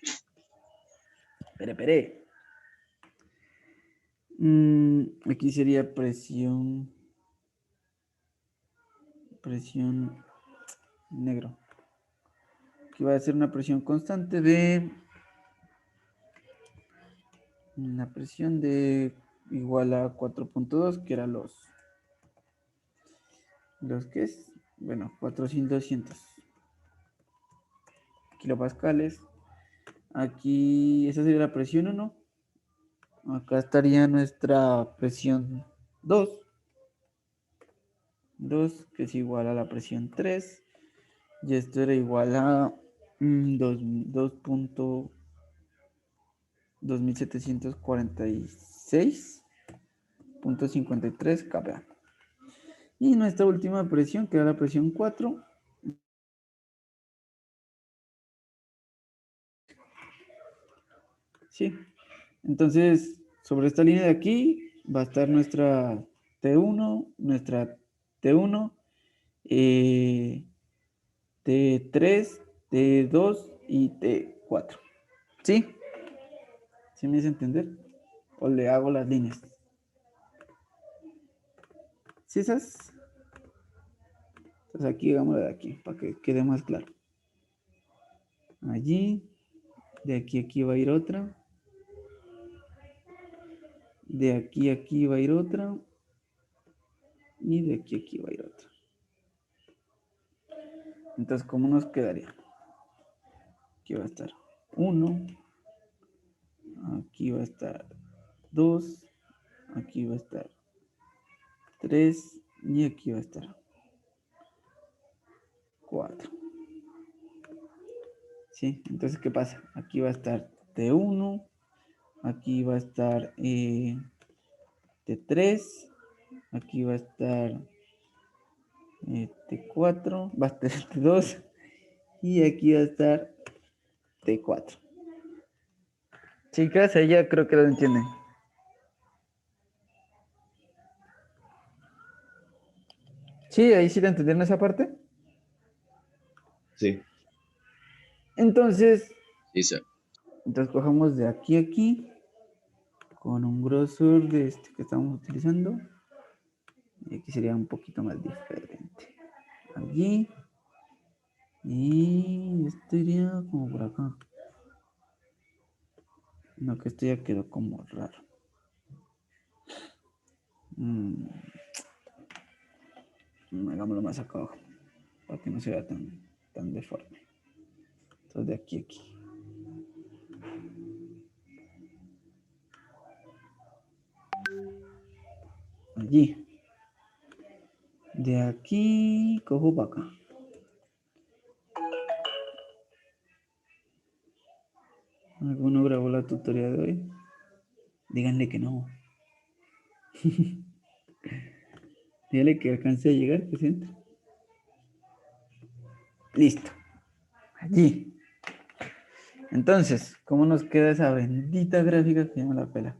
espere. Aquí sería presión negro. Aquí va a ser una presión constante de una presión de igual a 4.2, que era los que es, bueno, 4.200 kilopascales. Aquí, esa sería la presión 1. Acá estaría nuestra presión 2, que es igual a la presión 3. Y esto era igual a 2746.53 kPa. Y nuestra última presión, que era la presión 4. Sí. Entonces, sobre esta línea de aquí va a estar nuestra T1, T1, T3, T2 y T4. ¿Sí? ¿Sí me hice entender? ¿O le hago las líneas? ¿Sí esas? Entonces aquí, hagámoslo de aquí, para que quede más claro. Allí, de aquí a aquí va a ir otra. De aquí a aquí va a ir otra. Y de aquí a aquí va a ir otra. Entonces, ¿cómo nos quedaría? Aquí va a estar 1. Aquí va a estar 2. Aquí va a estar 3. Y aquí va a estar 4. ¿Sí? Entonces, ¿qué pasa? Aquí va a estar T1. Aquí va a estar T3. Aquí va a estar T4. Va a estar T2. Y aquí va a estar T4. Chicas, ella creo que lo entienden. Sí, ahí sí te entendieron esa parte.
Sí.
Entonces
Sí, sir.
cojamos de aquí a aquí con un grosor de este que estamos utilizando. Y aquí sería un poquito más diferente. Allí. Y esto iría como por acá. No, que esto ya quedó como raro. Hagámoslo más acá abajo. Para que no se vea tan deforme. Entonces de aquí a aquí. Allí. De aquí cojo para acá. ¿Alguno grabó la tutoría de hoy? Díganle que no. Díganle que alcance a llegar, que se entre. Listo. Allí. Entonces, ¿cómo nos queda esa bendita gráfica que llama la pela?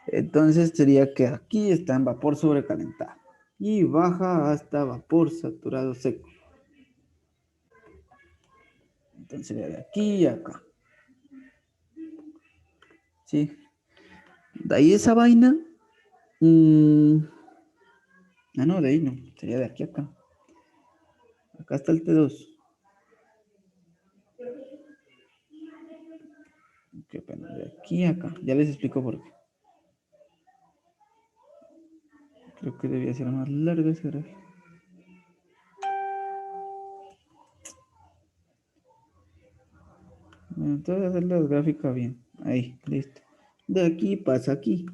Entonces sería que aquí está en vapor sobrecalentado y baja hasta vapor saturado seco. Entonces sería de aquí a acá. ¿Sí? De ahí esa vaina. No, de ahí no. Sería de aquí a acá. Acá está el T2. Qué pena. De aquí a acá. Ya les explico por qué. Creo que debía ser más larga esa gráfica. Bueno, entonces hacer la gráfica bien. Ahí, listo. De aquí pasa aquí.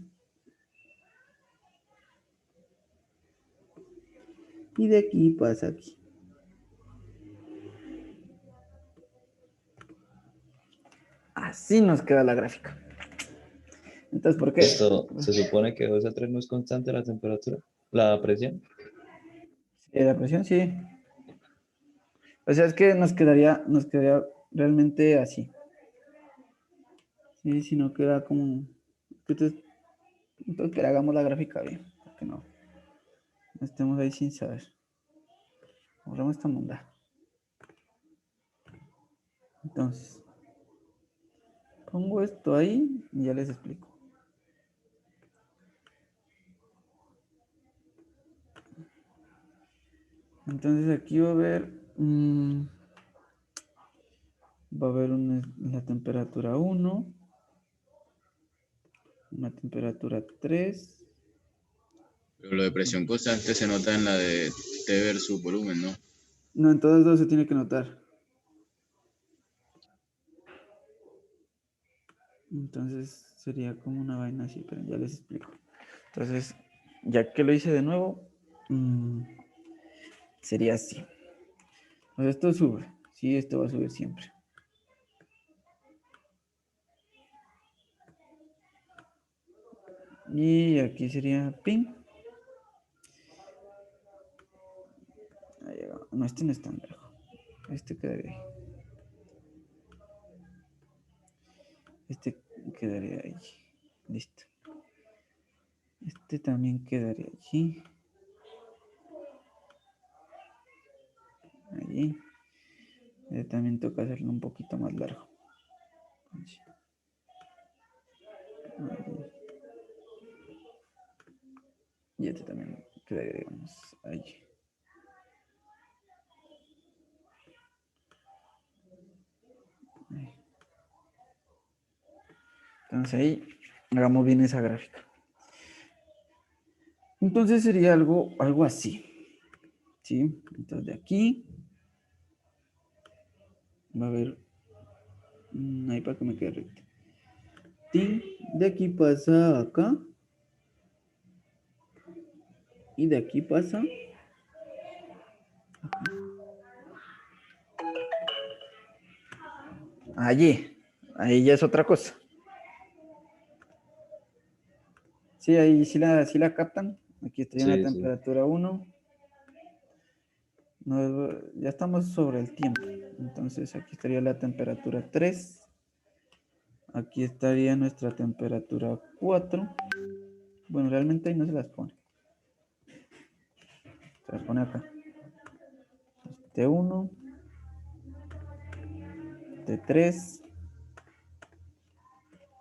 Y de aquí pasa aquí. Así nos queda la gráfica. Entonces, ¿por qué?
Esto se supone que 2 a 3 no es constante la temperatura, la presión.
Sí, la presión, sí. O sea, es que nos quedaría realmente así. Sí, si no queda como... Entonces que hagamos la gráfica bien. ¿Por qué no? No estemos ahí sin saber. Borramos esta monda. Entonces, pongo esto ahí y ya les explico. Entonces aquí va a haber, la temperatura 1, una temperatura 3.
Pero lo de presión constante se nota en la de T versus volumen, ¿no?
No, en todos dos se tiene que notar. Entonces sería como una vaina así, pero ya les explico. Entonces, ya que lo hice de nuevo, sería así. Pues esto sube, sí, esto va a subir siempre. Y aquí sería pin. Ahí llega. No, este no es tan largo. Este quedaría ahí. Este quedaría ahí. Listo. Este también quedaría allí. Allí. También toca hacerlo un poquito más largo. Allí. Allí. Y este también quedaría, digamos, allí. Ahí. Entonces ahí hagamos bien esa gráfica. Entonces sería algo así. ¿Sí? Entonces de aquí va a haber ahí para que me quede recto. Tin, de aquí pasa acá. Y de aquí pasa allí. Ahí ya es otra cosa. Sí, ahí sí la captan. Aquí estaría la
Sí, sí.
temperatura 1. Ya estamos sobre el tiempo. Entonces aquí estaría la temperatura 3. Aquí estaría nuestra temperatura 4. Bueno, realmente ahí no se las pone. Se las pone acá. T1, T3,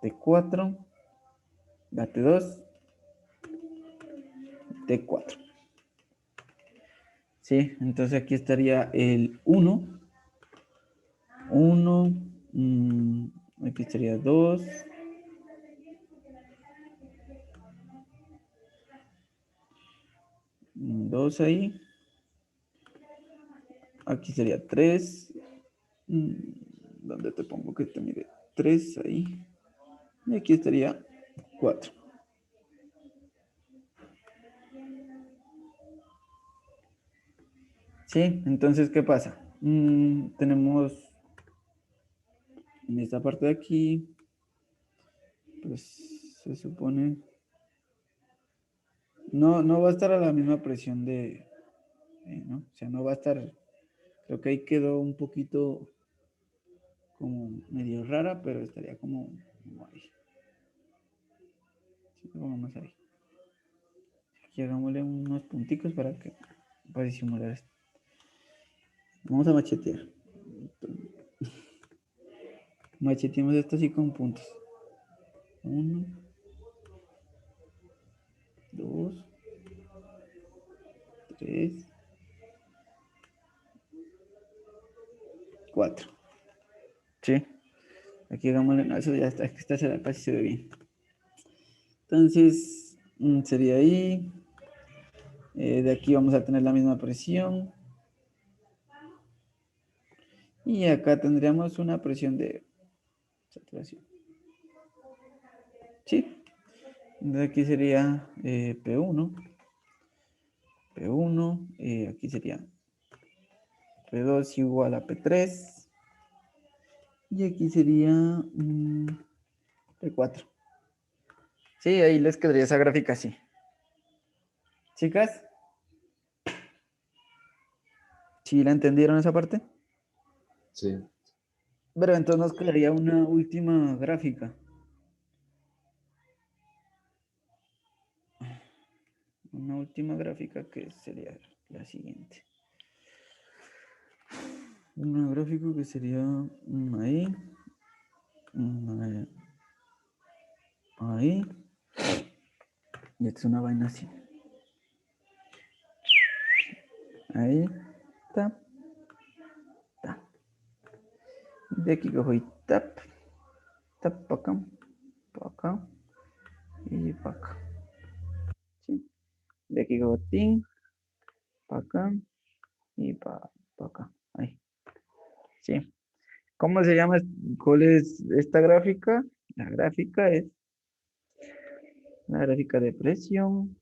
T4, la T2, T4. Sí, entonces aquí estaría el 1. 1, aquí estaría 2. 2 ahí. Aquí sería 3. ¿Dónde te pongo que te mire? 3 ahí. Y aquí estaría 4. Sí, entonces, ¿qué pasa? Tenemos en esta parte de aquí, pues se supone, no va a estar a la misma presión ¿no? O sea, no va a estar, creo que ahí quedó un poquito como medio rara, pero estaría como ahí. Sí, como más ahí. Aquí hagámosle unos punticos para disimular esto. Vamos a machetear. Macheteamos esto así con puntos. 1, 2, 3, 4. Sí. Aquí hagámosle, no, eso ya está, es que esta casi se ve bien. Entonces, sería ahí. De aquí vamos a tener la misma presión. Y acá tendríamos una presión de saturación. ¿Sí? Entonces aquí sería P1. P1. Aquí sería P2 igual a P3. Y aquí sería P4. Sí, ahí les quedaría esa gráfica así. Chicas, ¿sí la entendieron esa parte?
Sí.
Pero entonces nos quedaría una última gráfica. una última gráfica que sería la siguiente. Una gráfica que sería ahí, ahí, y esta es una vaina así. Ahí está. De aquí cojo y tap para acá y para acá. ¿Sí? De aquí cojo tin, para acá y para acá. Ahí. ¿Sí? ¿Cómo se llama? ¿Cuál es esta gráfica? La gráfica es la gráfica de presión.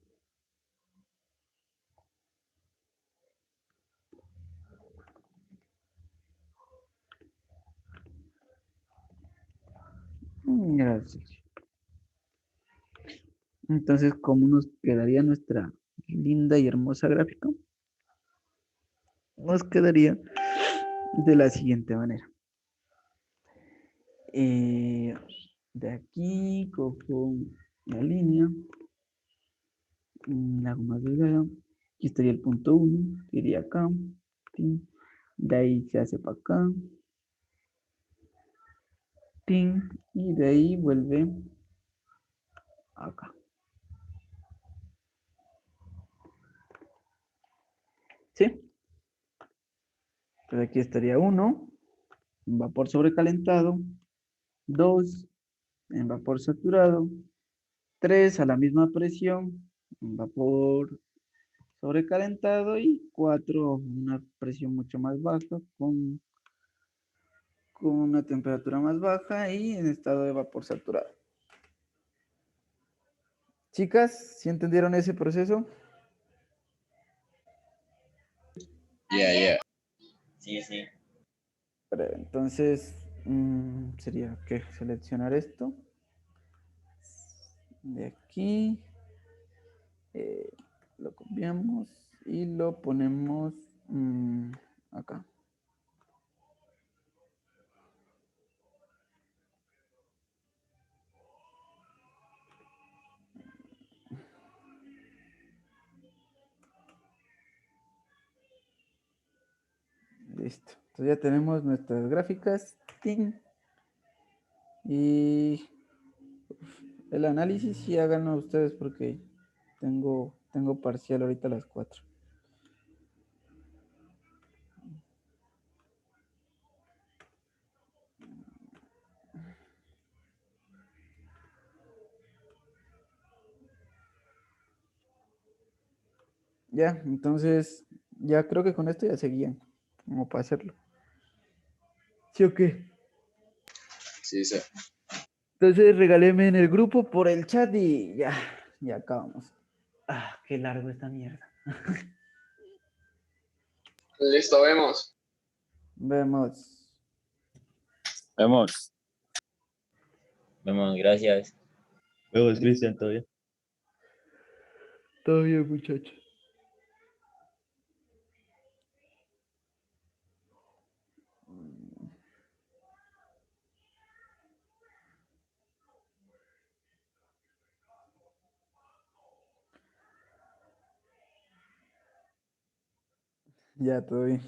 Gracias. Entonces, ¿cómo nos quedaría nuestra linda y hermosa gráfica? Nos quedaría de la siguiente manera. De aquí cojo la línea, la hago más delgada. Aquí estaría el punto 1, iría acá. Tin. De ahí se hace para acá. Tin, y de ahí vuelve acá. ¿Sí? Entonces aquí estaría 1, vapor sobrecalentado, 2, en vapor saturado, 3 a la misma presión, en vapor sobrecalentado y 4 una presión mucho más baja con una temperatura más baja y en estado de vapor saturado. Chicas, ¿sí entendieron ese proceso?
Yeah.
Sí, sí.
Entonces, sería que seleccionar esto de aquí, lo copiamos y lo ponemos acá. Listo. Entonces ya tenemos nuestras gráficas. ¡Ting! Y el análisis sí háganlo ustedes porque tengo parcial ahorita a las 4. Ya, entonces, ya creo que con esto ya seguían, como para hacerlo. ¿Sí o qué?
Sí, sí.
Entonces regaléme en el grupo por el chat y ya acabamos. Qué largo esta mierda.
Listo, vemos.
Vemos.
Vemos.
Vemos, gracias. Vemos, Cristian, todavía.
Todo bien, muchachos. Ya, todo bien.